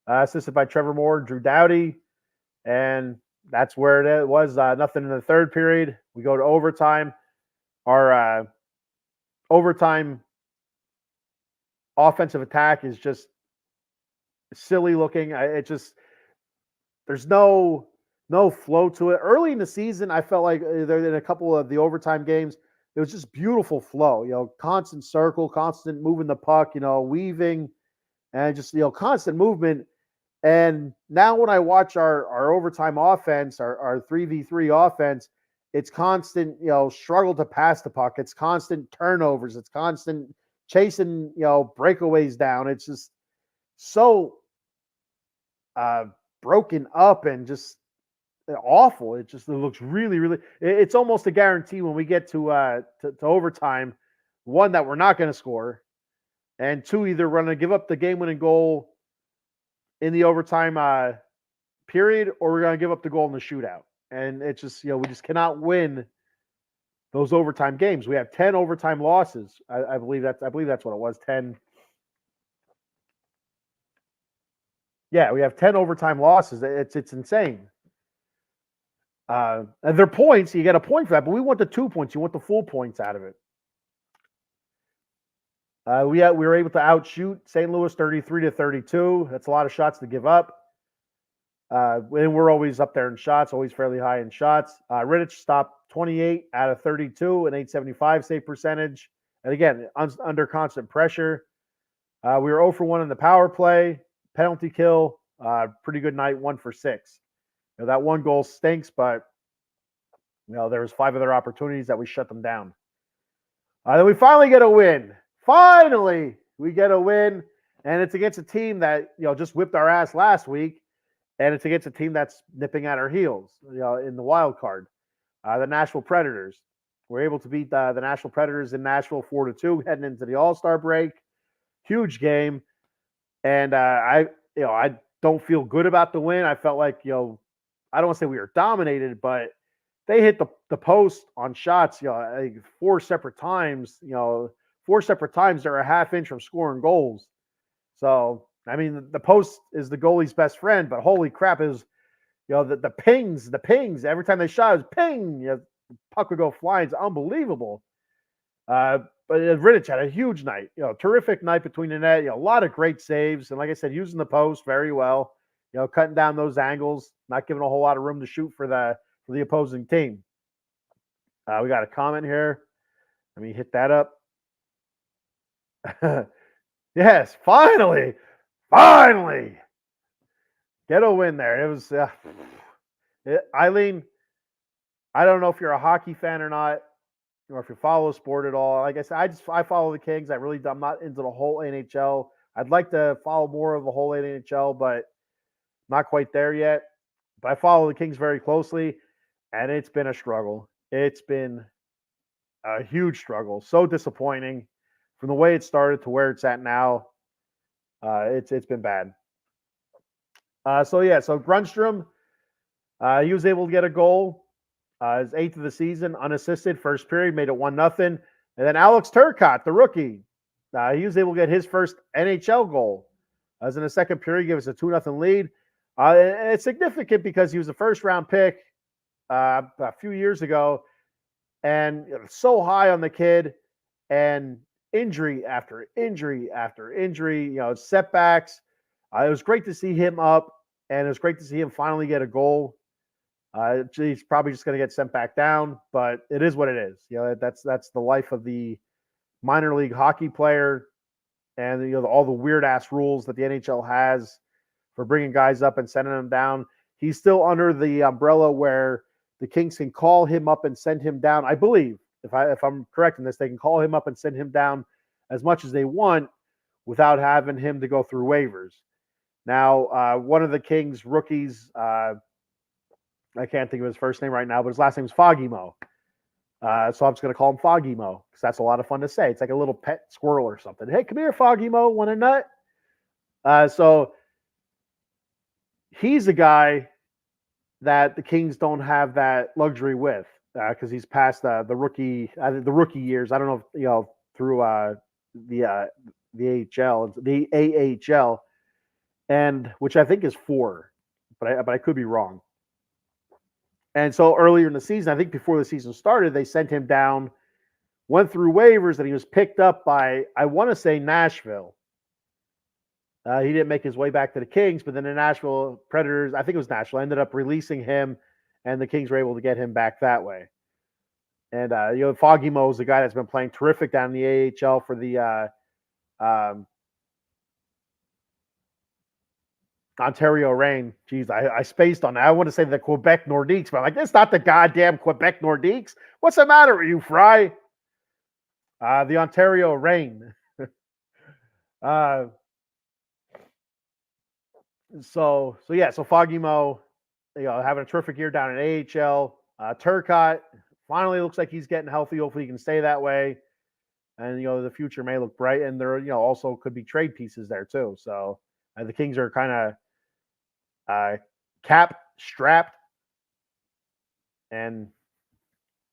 Assisted by Trevor Moore and Drew Doughty. And that's where it was. Nothing in the third period. We go to overtime. Our overtime offensive attack is just silly looking. It just there's no flow to it. Early in the season, I felt like there in a couple of the overtime games, it was just beautiful flow. Constant circle, constant moving the puck. Weaving and just constant movement. And now when I watch our overtime offense, our 3v3 offense, it's constant, struggle to pass the puck. It's constant turnovers. It's constant chasing, breakaways down. It's just so broken up and just awful. It looks really, really. It's almost a guarantee when we get to overtime, one, that we're not going to score, and two, either we're going to give up the game-winning goal in the overtime period, or we're going to give up the goal in the shootout. And it's just, we just cannot win those overtime games. We have 10 overtime losses. I believe that's what it was. 10. Yeah, we have 10 overtime losses. It's insane. And they're points. You get a point for that, but we want the 2 points. You want the full points out of it. We were able to outshoot St. Louis 33-32. That's a lot of shots to give up. And we're always up there in shots, always fairly high in shots. Rittich stopped 28 out of 32, an .875 save percentage. And again, under constant pressure. We were 0 for 1 in the power play. Penalty kill, pretty good night, 1 for 6. That one goal stinks, but there was 5 other opportunities that we shut them down. Then we finally get a win. Finally, we get a win, and it's against a team that just whipped our ass last week, and it's against a team that's nipping at our heels, in the wild card, the Nashville Predators. We're able to beat the Nashville Predators in Nashville 4-2, heading into the All-Star break. Huge game, and I don't feel good about the win. I felt like I don't want to say we were dominated, but they hit the post on shots, like 4 separate times. 4 separate times they're a half inch from scoring goals. So, I mean, the post is the goalie's best friend, but holy crap, is the pings. Every time they shot, it was ping. The puck would go flying. It's unbelievable. But Rittich had a huge night. Terrific night between the net. A lot of great saves, and like I said, using the post very well. Cutting down those angles, not giving a whole lot of room to shoot for the opposing team. We got a comment here. Let me hit that up. Yes, finally, get a win there. It was Eileen. I don't know if you're a hockey fan or not, or if you follow sport at all. Like I said, I follow the Kings. I'm not into the whole NHL. I'd like to follow more of the whole NHL, but not quite there yet. But I follow the Kings very closely, and it's been a struggle. It's been a huge struggle. So disappointing from the way it started to where it's at now. It's been bad. So Grunstrom, he was able to get a goal. His 8th of the season, unassisted, first period, made it 1-0. And then Alex Turcotte, the rookie, he was able to get his first NHL goal. As in the second period, gave us a 2-0 lead. It's significant because he was a first-round pick a few years ago, and so high on the kid, and injury after injury after injury, setbacks. It was great to see him up, and it was great to see him finally get a goal. He's probably just going to get sent back down, but it is what it is. That's the life of the minor league hockey player, and all the weird ass rules that the NHL has for bringing guys up and sending them down. He's still under the umbrella where the Kings can call him up and send him down. I believe, if I'm correct in this, they can call him up and send him down as much as they want without having him to go through waivers. Now, one of the Kings rookies, I can't think of his first name right now, but his last name is Foggy Mo. So I'm just going to call him Foggy Mo because that's a lot of fun to say. It's like a little pet squirrel or something. Hey, come here, Foggy Mo. Want a nut? So he's a guy that the Kings don't have that luxury with because he's past the rookie years. I don't know if, through the AHL, the AHL, and which I think is 4, but I could be wrong. And so earlier in the season, I think before the season started, they sent him down, went through waivers, and he was picked up by, I want to say, Nashville. He didn't make his way back to the Kings, but then the Nashville Predators, I think it was Nashville, ended up releasing him, and the Kings were able to get him back that way. And Foggy Mo is the guy that's been playing terrific down in the AHL for the Ontario Reign. Jeez, I spaced on that. I want to say the Quebec Nordiques, but I'm like, it's not the goddamn Quebec Nordiques. What's the matter with you, Fry? The Ontario Reign. So Foggy Mo, having a terrific year down in AHL. Turcotte finally looks like he's getting healthy. Hopefully, he can stay that way. And the future may look bright. And there, also could be trade pieces there too. So the Kings are kind of cap strapped, and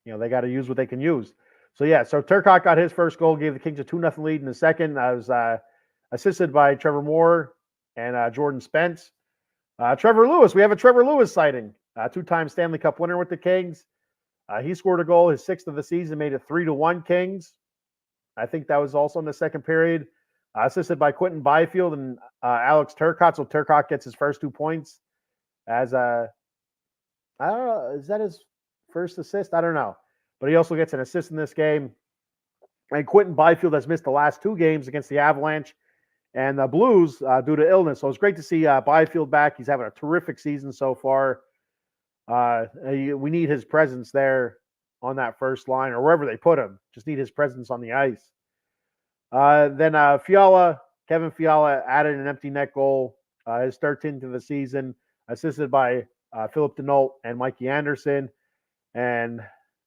they got to use what they can use. So Turcotte got his first goal, gave the Kings a 2-0 lead in the second. I was assisted by Trevor Moore and Jordan Spence. Trevor Lewis, we have a Trevor Lewis sighting. Two-time Stanley Cup winner with the Kings. He scored a goal, his 6th of the season, made it 3-1 Kings. I think that was also in the second period. Assisted by Quentin Byfield and Alex Turcotte. So Turcotte gets his first 2 points as I don't know, is that his first assist? I don't know. But he also gets an assist in this game. And Quentin Byfield has missed the last 2 games against the Avalanche and the Blues due to illness. So it's great to see Byfield back. He's having a terrific season so far. We need his presence there on that first line or wherever they put him. Just need his presence on the ice. Then Kevin Fiala added an empty net goal, his 13th of the season, assisted by Philip Denault and Mikey Anderson, and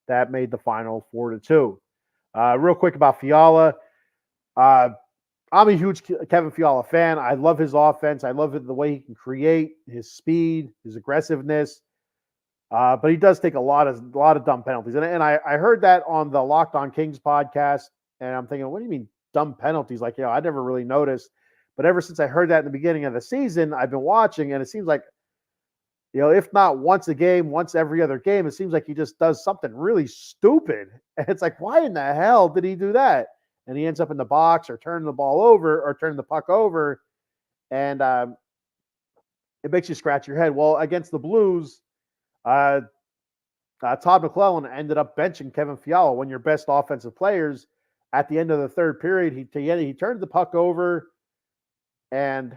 that made the final 4-2. Real quick about Fiala. I'm a huge Kevin Fiala fan. I love his offense. I love the way he can create, his speed, his aggressiveness. But he does take a lot of dumb penalties. And I heard that on the Locked On Kings podcast, and I'm thinking, what do you mean dumb penalties? Like, I never really noticed. But ever since I heard that in the beginning of the season, I've been watching, and it seems like, if not once a game, once every other game, it seems like he just does something really stupid. And it's like, why in the hell did he do that? And he ends up in the box or turning the ball over or turning the puck over. And it makes you scratch your head. Well, against the Blues, Todd McClellan ended up benching Kevin Fiala, one of your best offensive players. At the end of the third period, he turned the puck over, and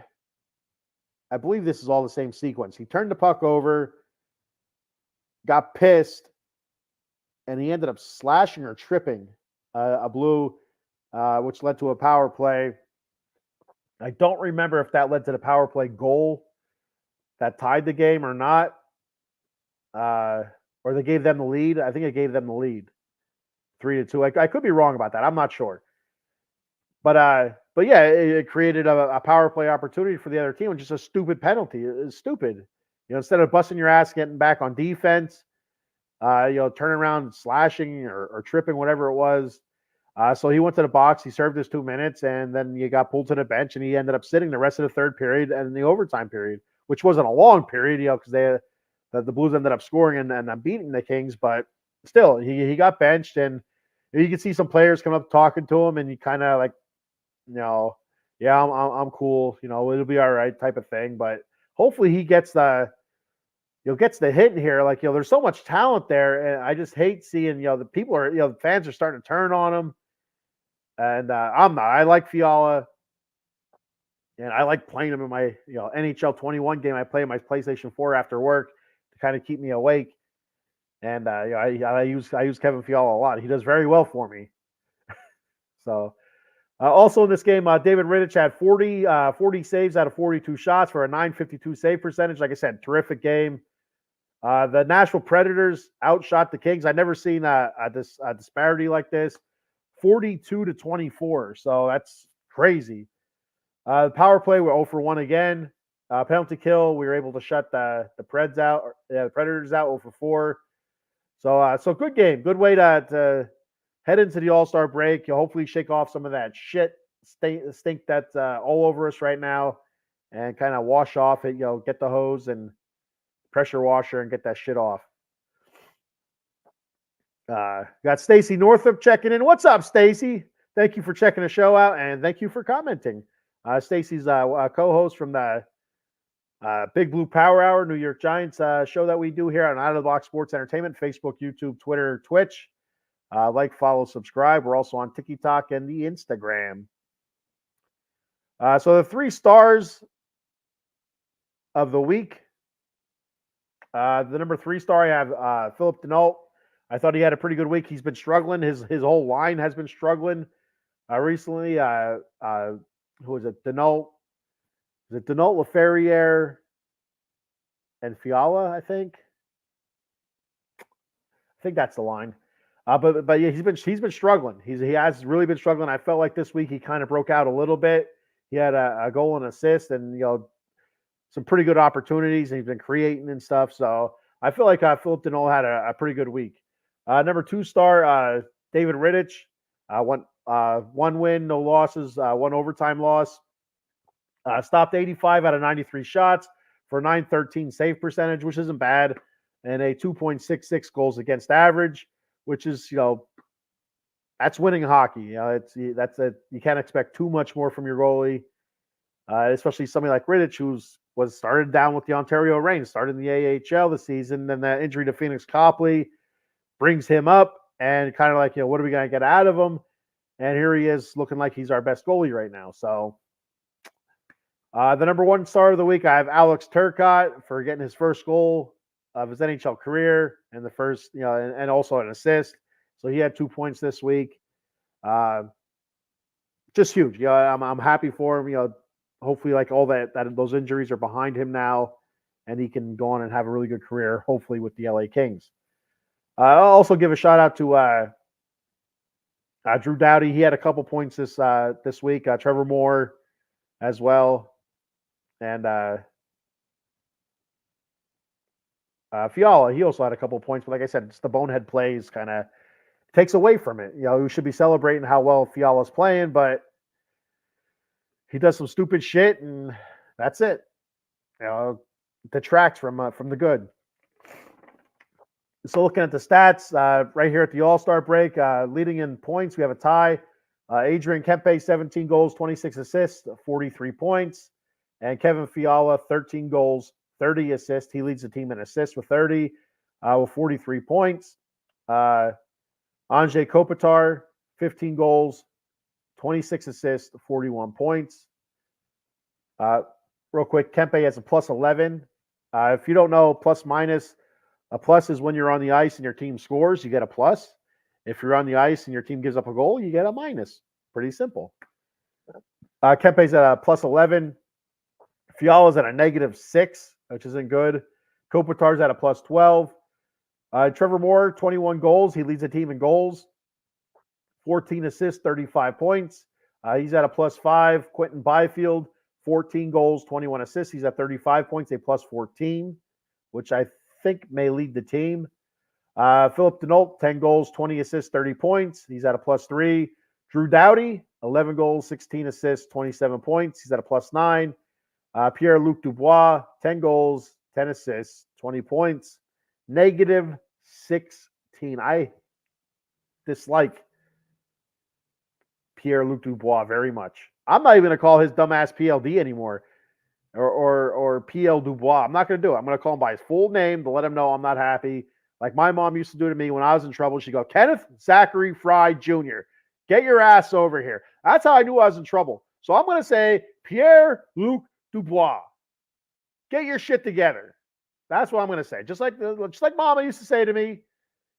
I believe this is all the same sequence. He turned the puck over, got pissed, and he ended up slashing or tripping a Blue, which led to a power play. I don't remember if that led to the power play goal that tied the game or not. Or they gave them the lead. I think it gave them the lead, 3-2. I could be wrong about that. I'm not sure. But yeah, it created a power play opportunity for the other team, which is a stupid penalty. It's stupid. Instead of busting your ass, getting back on defense, turning around, slashing or tripping, whatever it was. So he went to the box. He served his 2 minutes, and then he got pulled to the bench, and he ended up sitting the rest of the third period and the overtime period, which wasn't a long period, because the Blues ended up scoring and beating the Kings, but still, he got benched, and you can see some players come up talking to him, and you kind of like, yeah, I'm cool, it'll be all right type of thing. But hopefully he gets the hit in here. Like, there's so much talent there, and I just hate seeing, the people are, the fans are starting to turn on him, and I'm not. I like Fiala. And I like playing him in my NHL 21 game. I play my PlayStation 4 after work to kind of keep me awake. And I use Kevin Fiala a lot. He does very well for me. So also in this game, David Rittich had 40 saves out of 42 shots for a .952 save percentage. Like I said, terrific game. The Nashville Predators outshot the Kings. I've never seen a disparity like this, 42-24. So that's crazy. The power play, we're 0 for 1 again. Penalty kill, we were able to shut the Predators out 0 for 4. So good game. Good way to head into the All-Star break. You'll hopefully shake off some of that stink that's all over us right now, and kind of wash off it. Get the hose and pressure washer and get that shit off. Got Stacy Northup checking in. What's up, Stacy? Thank you for checking the show out, and thank you for commenting. Stacy's co-host from the Big Blue Power Hour, New York Giants show that we do here on Out of the Box Sports Entertainment, Facebook, YouTube, Twitter, Twitch. Like, follow, subscribe. We're also on TikTok and the Instagram. So the 3 stars of the week. The number 3 star, I have Philip Denault. I thought he had a pretty good week. He's been struggling. His whole line has been struggling recently. Who is it? Denault. Is it Denault, LaFerriere, and Fiala? I think that's the line. But yeah, he's been struggling. He has really been struggling. I felt like this week he kind of broke out a little bit. He had a goal and assist, and some pretty good opportunities, and he's been creating and stuff. So I feel like Philip Denault had a pretty good week. Number 2 star, David Rittich, one win, no losses, 1 overtime loss. Stopped 85 out of 93 shots for a .913 save percentage, which isn't bad, and a 2.66 goals against average, which is that's winning hockey. You can't expect too much more from your goalie, especially somebody like Rittich, was started down with the Ontario Reign, started in the AHL this season. Then that injury to Phoenix Copley brings him up, and kind of like, what are we going to get out of him? And here he is looking like he's our best goalie right now. So the number 1 star of the week, I have Alex Turcotte for getting his first goal of his NHL career, and the first, and also an assist. So he had 2 points this week. Just huge. I'm happy for him. Hopefully, like all those injuries are behind him now, and he can go on and have a really good career, hopefully with the LA Kings. I'll also give a shout out to Drew Doughty. He had a couple points this week. Trevor Moore as well, and Fiala. He also had a couple points, but like I said, it's the bonehead plays kind of takes away from it. We should be celebrating how well Fiala's playing, but he does some stupid shit, and that's it. Detracts from the good. So looking at the stats right here at the All-Star break, leading in points, we have a tie. Adrian Kempe, 17 goals, 26 assists, 43 points. And Kevin Fiala, 13 goals, 30 assists. He leads the team in assists with 30, with 43 points. Anze Kopitar, 15 goals, 26 assists, 41 points. Real quick, Kempe has a plus 11. If you don't know, plus minus, a plus is when you're on the ice and your team scores, you get a plus. If you're on the ice and your team gives up a goal, you get a minus. Pretty simple. Kempe's at a plus 11. Fiala's at a -6, which isn't good. Kopitar's at a plus 12. Trevor Moore, 21 goals. He leads the team in goals. 14 assists, 35 points. He's at a plus 5. Quentin Byfield, 14 goals, 21 assists. He's at 35 points, a plus 14, which I think may lead the team. Philip Denault, 10 goals, 20 assists, 30 points. He's at a plus 3. Drew Doughty, 11 goals, 16 assists, 27 points. He's at a plus 9. Pierre-Luc Dubois, 10 goals, 10 assists, 20 points. -16. I dislike Pierre-Luc Dubois very much. I'm not even going to call his dumbass PLD anymore, or PL Dubois. I'm not going to do it. I'm going to call him by his full name to let him know I'm not happy. Like my mom used to do to me when I was in trouble. She'd go, Kenneth Zachary Fry Jr., get your ass over here. That's how I knew I was in trouble. So I'm going to say Pierre-Luc Dubois, get your shit together. That's what I'm going to say. Just like Mama used to say to me,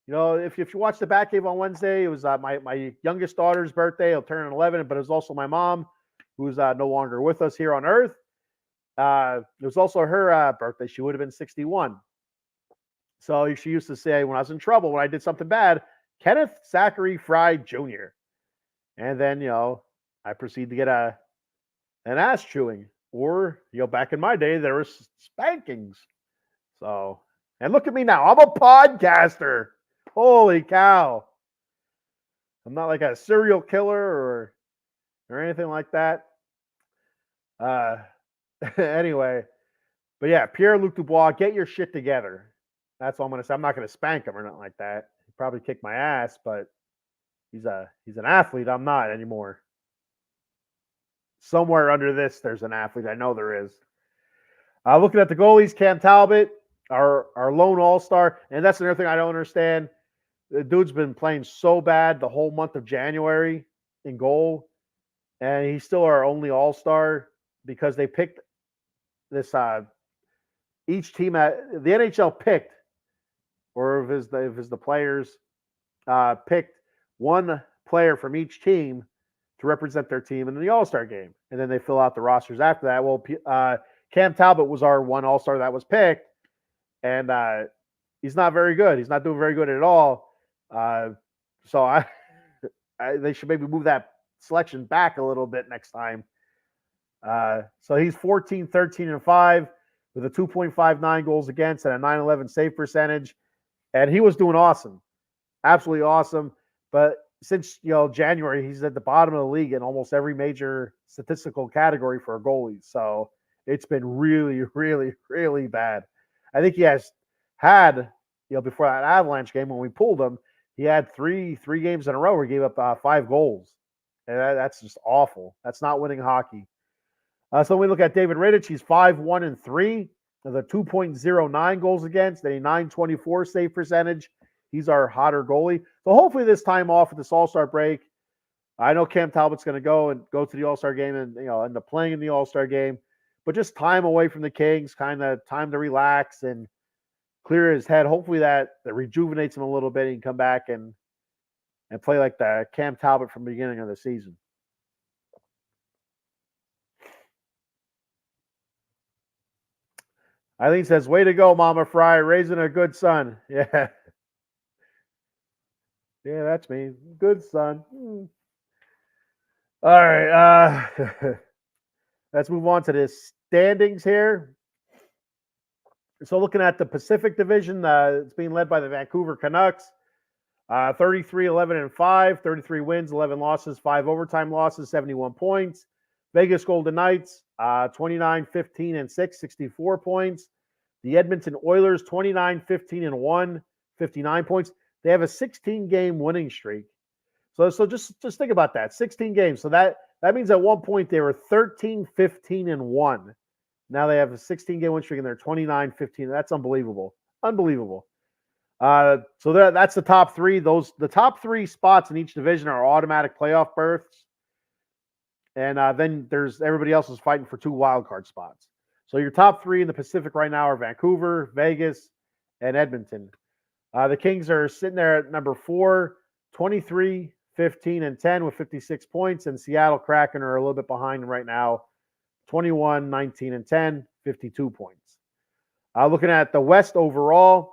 if you watch the Batcave on Wednesday, it was my youngest daughter's birthday. He'll turn 11, but it was also my mom, who's no longer with us here on Earth. It was also her birthday. She would have been 61. So she used to say when I was in trouble, when I did something bad, Kenneth Zachary Fry Jr. And then, I proceed to get an ass chewing. Or, back in my day, there was spankings. So, and look at me now. I'm a podcaster. Holy cow. I'm not like a serial killer or anything like that. Anyway, but yeah, Pierre-Luc Dubois, get your shit together. That's all I'm going to say. I'm not going to spank him or nothing like that. He'd probably kick my ass, but he's an athlete. I'm not anymore. somewhere under this, there's an athlete. I know there is. Looking at the goalies, Cam Talbot, our lone all-star, and that's another thing I don't understand. The dude's been playing so bad the whole month of January in goal, and he's still our only all-star because they picked this. Each team at the NHL picked, or if it's the players picked one player from each team to represent their team in the All-Star game, and then they fill out the rosters after that. Well, Cam Talbot was our one All-Star that was picked, and he's not very good. He's not doing very good at all. So they should maybe move that selection back a little bit next time. So he's 14, 13, and 5 with a 2.59 goals against and a 911 save percentage. And he was doing awesome. Absolutely awesome. But since January, he's at the bottom of the league in almost every major statistical category for a goalie. So it's been really, really, really bad. I think he has had, before that Avalanche game when we pulled him, he had three games in a row where he gave up 5 goals. And that's just awful. That's not winning hockey. So when we look at David Rittich, he's 5-1-3 with a 2.09 goals against, and a 924 save percentage. He's our hotter goalie. So hopefully this time off at this All-Star break, I know Cam Talbot's going to go to the All-Star game and end up playing in the All-Star game, but just time away from the Kings, kind of time to relax and clear his head. Hopefully that rejuvenates him a little bit and he can come back and play like the Cam Talbot from the beginning of the season. Eileen says, way to go, Mama Fry, raising a good son. Yeah. Yeah, that's me. Good son. All right. Let's move on to the standings here. So looking at the Pacific Division, it's being led by the Vancouver Canucks. 33-11-5, 33 wins, 11 losses, 5 overtime losses, 71 points. Vegas Golden Knights, 29-15-6, 64 points. The Edmonton Oilers, 29-15-1, 59 points. They have a 16-game winning streak. So just think about that, 16 games. So that means at one point they were 13-15-1. Now they have a 16-game win streak and they're 29-15. That's unbelievable. Unbelievable. So that's the top three. The top 3 spots in each division are automatic playoff berths. And then there's everybody else is fighting for 2 wildcard spots. So your top 3 in the Pacific right now are Vancouver, Vegas, and Edmonton. The Kings are sitting there at number 4, 23-15-10 with 56 points. And Seattle Kraken are a little bit behind right now, 21-19-10, 52 points. Looking at the West overall,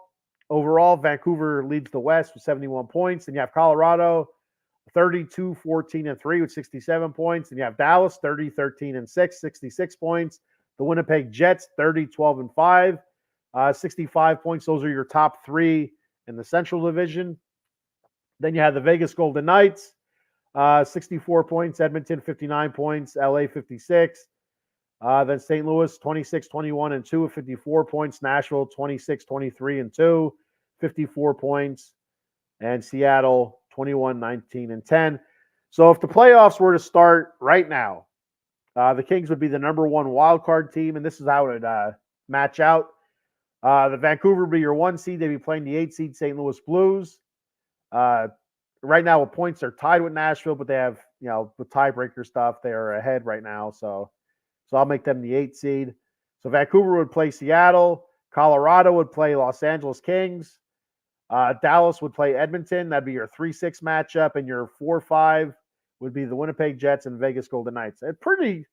Vancouver leads the West with 71 points. And you have Colorado, 32-14-3 with 67 points. And you have Dallas, 30-13-6, 66 points. The Winnipeg Jets, 30-12-5, 65 points. Those are your top 3 in the Central Division. Then you have the Vegas Golden Knights, 64 points. Edmonton, 59 points. LA, 56. Then St. Louis, 26-21-2 with 54 points. Nashville, 26-23-2, 54 points. And Seattle, 21-19-10. So if the playoffs were to start right now, the Kings would be the number 1 wild card team, and this is how it would match out. The Vancouver would be your 1 seed. They'd be playing the 8 seed St. Louis Blues. Right now, with points, they're tied with Nashville, but they have, with tiebreaker stuff, they are ahead right now. So I'll make them the 8 seed. So Vancouver would play Seattle. Colorado would play Los Angeles Kings. Dallas would play Edmonton. That'd be your 3-6 matchup, and your 4-5 would be the Winnipeg Jets and Vegas Golden Knights. Pretty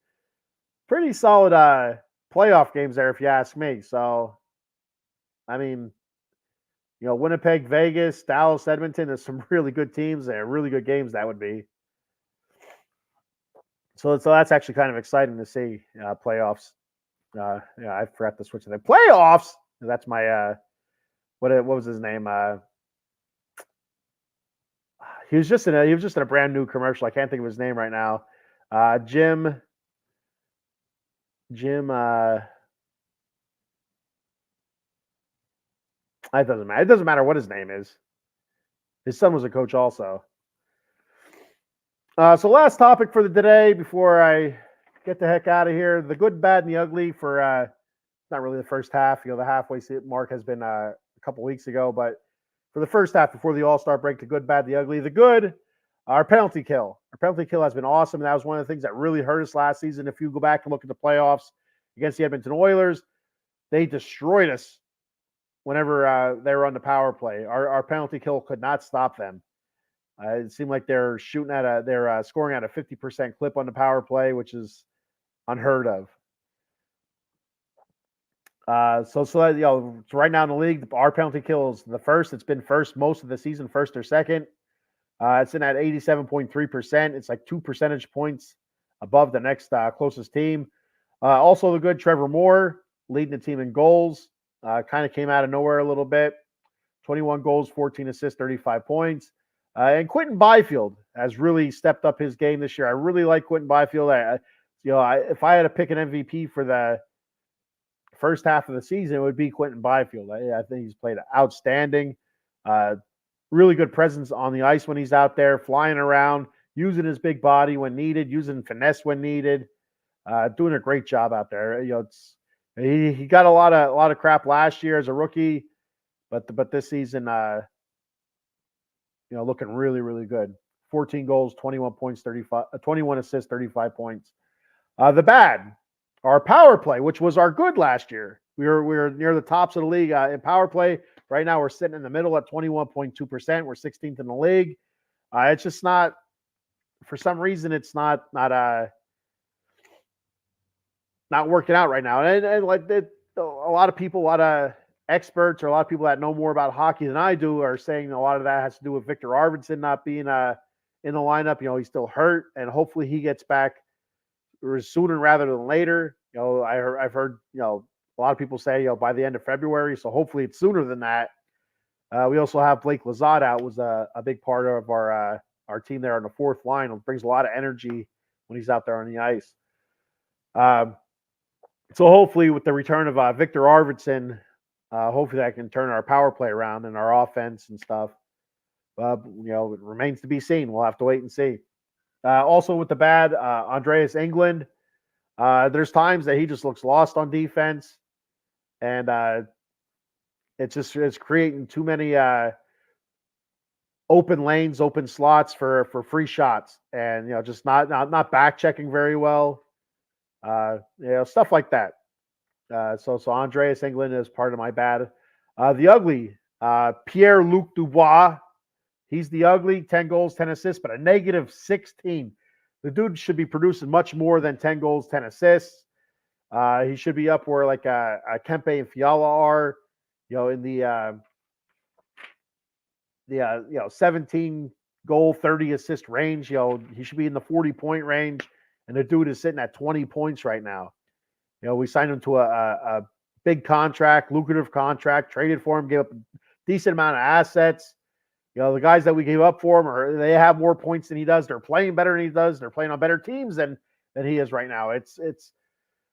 solid playoff games there, if you ask me. So, I mean, Winnipeg, Vegas, Dallas, Edmonton is some really good teams. They're really good games that would be. So that's actually kind of exciting to see playoffs. I forgot to switch to the playoffs. That's my what was his name? He was just in a brand new commercial. I can't think of his name right now. Jim. It doesn't matter. It doesn't matter what his name is. His son was a coach also. So last topic for the today before I get the heck out of here. The good, bad, and the ugly for not really the first half. The halfway mark has been a couple weeks ago, but for the first half before the All-Star break, the good, bad, the ugly. The good, our penalty kill. Our penalty kill has been awesome. That was one of the things that really hurt us last season. If you go back and look at the playoffs against the Edmonton Oilers, they destroyed us whenever they were on the power play. Our penalty kill could not stop them. It seemed like they're scoring at a 50% clip on the power play, which is unheard of. So right now in the league, our penalty kill is the first. It's been first most of the season, first or second. It's in at 87.3%. It's like 2 percentage points above the next closest team. Also the good Trevor Moore leading the team in goals. Kind of came out of nowhere a little bit. 21 goals, 14 assists, 35 points. And Quentin Byfield has really stepped up his game this year. I really like Quentin Byfield. If I had to pick an MVP for the first half of the season, it would be Quentin Byfield. I think he's played outstanding. Really good presence on the ice when he's out there, flying around, using his big body when needed, using finesse when needed. Doing a great job out there. He got a lot of crap last year as a rookie, but this season, looking really, really good. 14 goals, 21 points, 21 assists, 35 points. The bad, our power play, which was our good last year. We were near the tops of the league in power play. Right now, we're sitting in the middle at 21.2%. We're 16th in the league. It's just not, for some reason, it's not working out right now. And like a lot of people, a lot of experts, or a lot of people that know more about hockey than I do are saying a lot of that has to do with Victor Arvidsson not being in the lineup. He's still hurt, and hopefully he gets back sooner rather than later. I've heard a lot of people say by the end of February, so hopefully it's sooner than that. We also have Blake Lizotte out, was a big part of our team there on the fourth line. It brings a lot of energy when he's out there on the ice. So hopefully with the return of Victor Arvidsson, hopefully that can turn our power play around and our offense and stuff. It remains to be seen. We'll have to wait and see. Also with the bad, Andreas Englund, there's times that he just looks lost on defense, and it's creating too many open lanes, open slots for free shots, and just not back checking very well. Stuff like that. So Andreas Englund is part of my bad. The ugly, Pierre-Luc Dubois. He's the ugly, 10 goals, 10 assists, but a negative 16. The dude should be producing much more than 10 goals, 10 assists. He should be up where like Kempe and Fiala are, in the 17 goal, 30 assist range. He should be in the 40-point range, and the dude is sitting at 20 points right now. We signed him to a big contract, lucrative contract, traded for him, gave up a decent amount of assets. The guys that we gave up for him they have more points than he does. They're playing better than he does. They're playing on better teams than he is right now. It's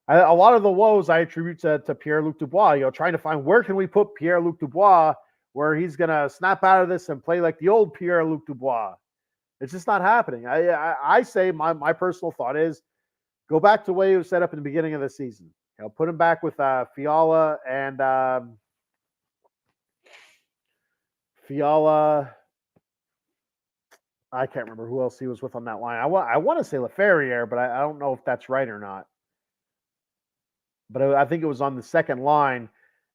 a lot of the woes I attribute to Pierre-Luc Dubois. Trying to find where can we put Pierre-Luc Dubois where he's gonna snap out of this and play like the old Pierre-Luc Dubois. It's just not happening. I say my personal thought is go back to the way it was set up in the beginning of the season. Put him back with Fiala and Fiala. I can't remember who else he was with on that line. I want to say Laferriere, but I don't know if that's right or not. But I think it was on the second line,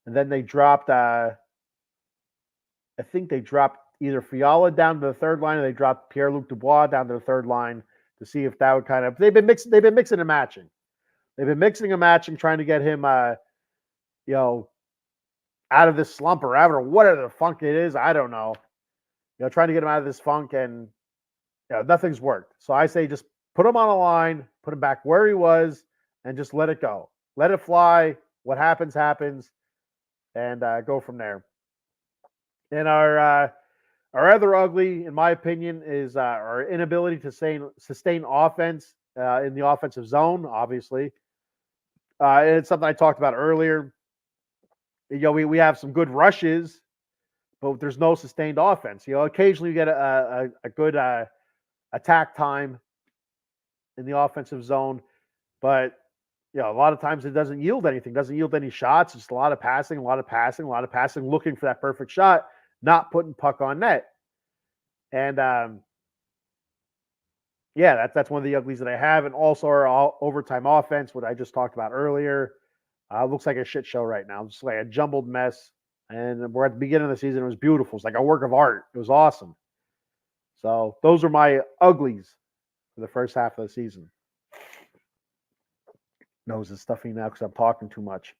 and then they dropped. I think they dropped either Fiala down to the third line, or they dropped Pierre-Luc Dubois down to the third line to see if that would kind of. They've been mixing and matching. They've been mixing and matching, trying to get him, out of this slump or out of whatever the funk it is. I don't know. Trying to get him out of this funk, and nothing's worked. So I say just put him on a line, put him back where he was, and just let it go. Let it fly. What happens, happens, and go from there. And our other ugly, in my opinion, is our inability to sustain offense in the offensive zone, obviously. It's something I talked about earlier. We have some good rushes, but there's no sustained offense. Occasionally you get a good attack time in the offensive zone, But a lot of times it doesn't yield anything, doesn't yield any shots. It's a lot of passing, looking for that perfect shot, not putting puck on net. And that's one of the uglies that I have. And also our overtime offense, what I just talked about earlier, looks like a shit show right now. It's like a jumbled mess. And we're at the beginning of the season. It was beautiful. It's like a work of art. It was awesome. So those are my uglies for the first half of the season. Nose is stuffing now because I'm talking too much.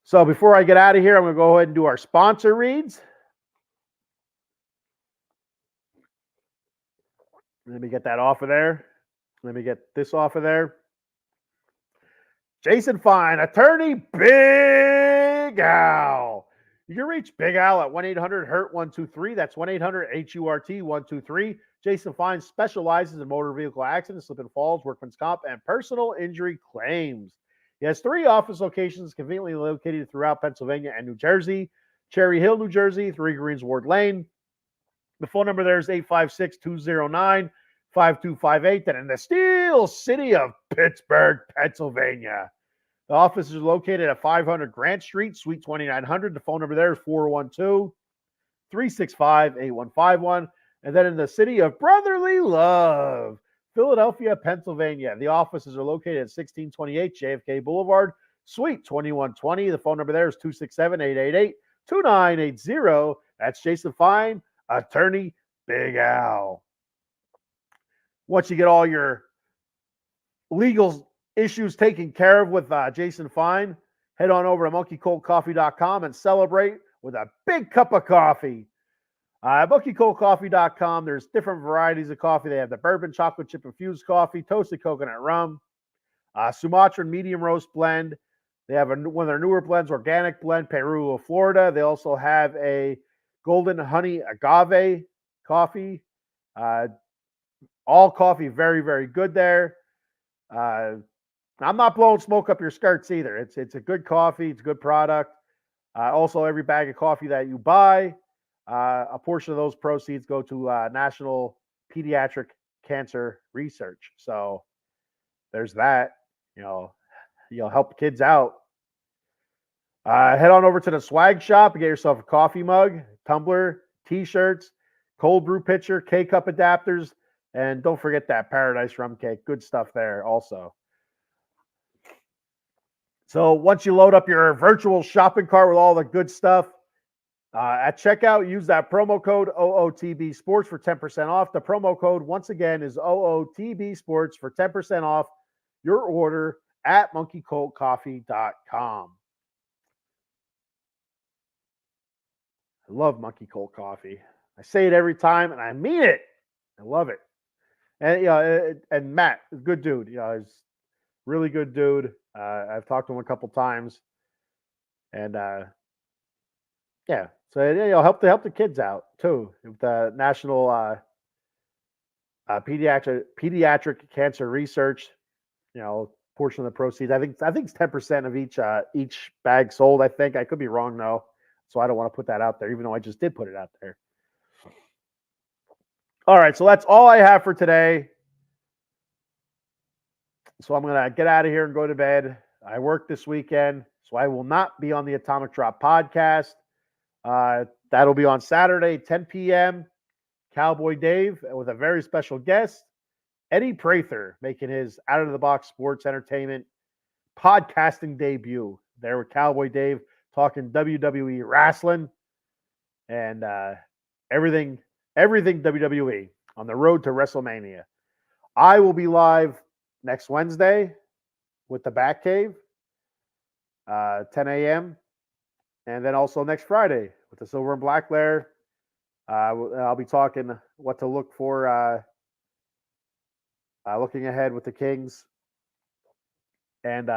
So before I get out of here, I'm going to go ahead and do our sponsor reads. Let me get that off of there. Let me get this off of there. Jason Fine, attorney Big Al. You can reach Big Al at 1-800-HURT-123. That's 1-800-HURT-123. Jason Fine specializes in motor vehicle accidents, slip and falls, workman's comp, and personal injury claims. He has 3 office locations conveniently located throughout Pennsylvania and New Jersey. Cherry Hill, New Jersey, 3 Greensward Lane. The phone number there is 856-209-5258. And in the Steel City of Pittsburgh, Pennsylvania. The office is located at 500 Grant Street, Suite 2900. The phone number there is 412-365-8151. And then in the city of Brotherly Love, Philadelphia, Pennsylvania, the offices are located at 1628 JFK Boulevard, Suite 2120. The phone number there is 267-888-2980. That's Jason Fine, attorney Big Al. Once you get all your legal issues taken care of with Jason Fine, head on over to monkeycoldcoffee.com and celebrate with a big cup of coffee. monkeycoldcoffee.com, there's different varieties of coffee. They have the bourbon chocolate chip infused coffee, toasted coconut rum, Sumatran medium roast blend. They have one of their newer blends, organic blend, Peru, Florida. They also have a golden honey agave coffee. All coffee, very, very good there. I'm not blowing smoke up your skirts either. It's a good coffee. It's a good product. Also, every bag of coffee that you buy, a portion of those proceeds go to National Pediatric Cancer Research. So there's that. Help kids out. Head on over to the swag shop and get yourself a coffee mug, tumbler, t-shirts, cold brew pitcher, K-cup adapters, and don't forget that Paradise Rum Cake. Good stuff there also. So once you load up your virtual shopping cart with all the good stuff, at checkout, use that promo code OOTB Sports for 10% off. The promo code, once again, is OOTB Sports for 10% off your order at monkeycoldcoffee.com. I love Monkey Cold Coffee. I say it every time, and I mean it. I love it. And and Matt, good dude. He's a really good dude. I've talked to him a couple times, and so help the kids out too. The National Pediatric Cancer Research, portion of the proceeds. I think it's 10% of each bag sold. I think I could be wrong though, so I don't want to put that out there, even though I just did put it out there. All right, so that's all I have for today. So I'm going to get out of here and go to bed. I work this weekend, so I will not be on the Atomic Drop podcast. That'll be on Saturday, 10 p.m. Cowboy Dave with a very special guest, Eddie Prather, making his out-of-the-box sports entertainment podcasting debut. There with Cowboy Dave talking WWE wrestling and everything WWE on the road to WrestleMania. I will be live next Wednesday with the Batcave, 10 a.m. And then also next Friday with the Silver and Black Lair. I'll be talking what to look for, looking ahead with the Kings. And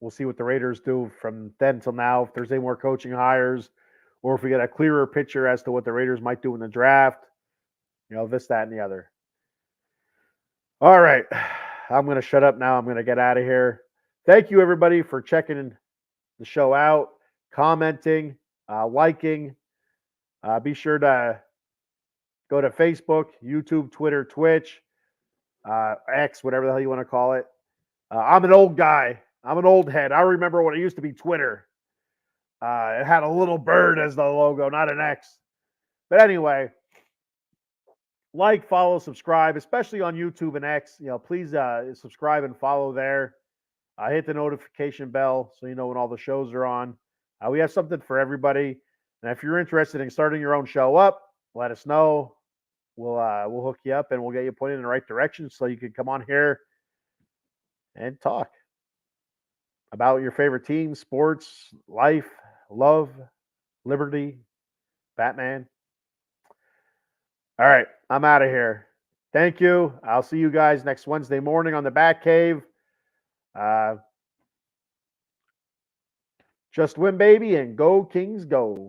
we'll see what the Raiders do from then till now, if there's any more coaching hires, or if we get a clearer picture as to what the Raiders might do in the draft. This, that, and the other. All right. I'm going to shut up now. I'm going to get out of here. Thank you, everybody, for checking the show out, commenting, liking. Be sure to go to Facebook, YouTube, Twitter, Twitch. X, whatever the hell you want to call it. I'm an old guy. I'm an old head. I remember when it used to be Twitter. It had a little bird as the logo, not an X. But anyway, like, follow, subscribe, especially on YouTube and X. Please subscribe and follow there. Hit the notification bell so you know when all the shows are on. We have something for everybody. And if you're interested in starting your own show up, let us know. We'll hook you up and we'll get you pointed in the right direction so you can come on here and talk about your favorite teams, sports, life, love, liberty, Batman. All right, I'm out of here. Thank you. I'll see you guys next Wednesday morning on the Batcave. Just win, baby, and go Kings, go.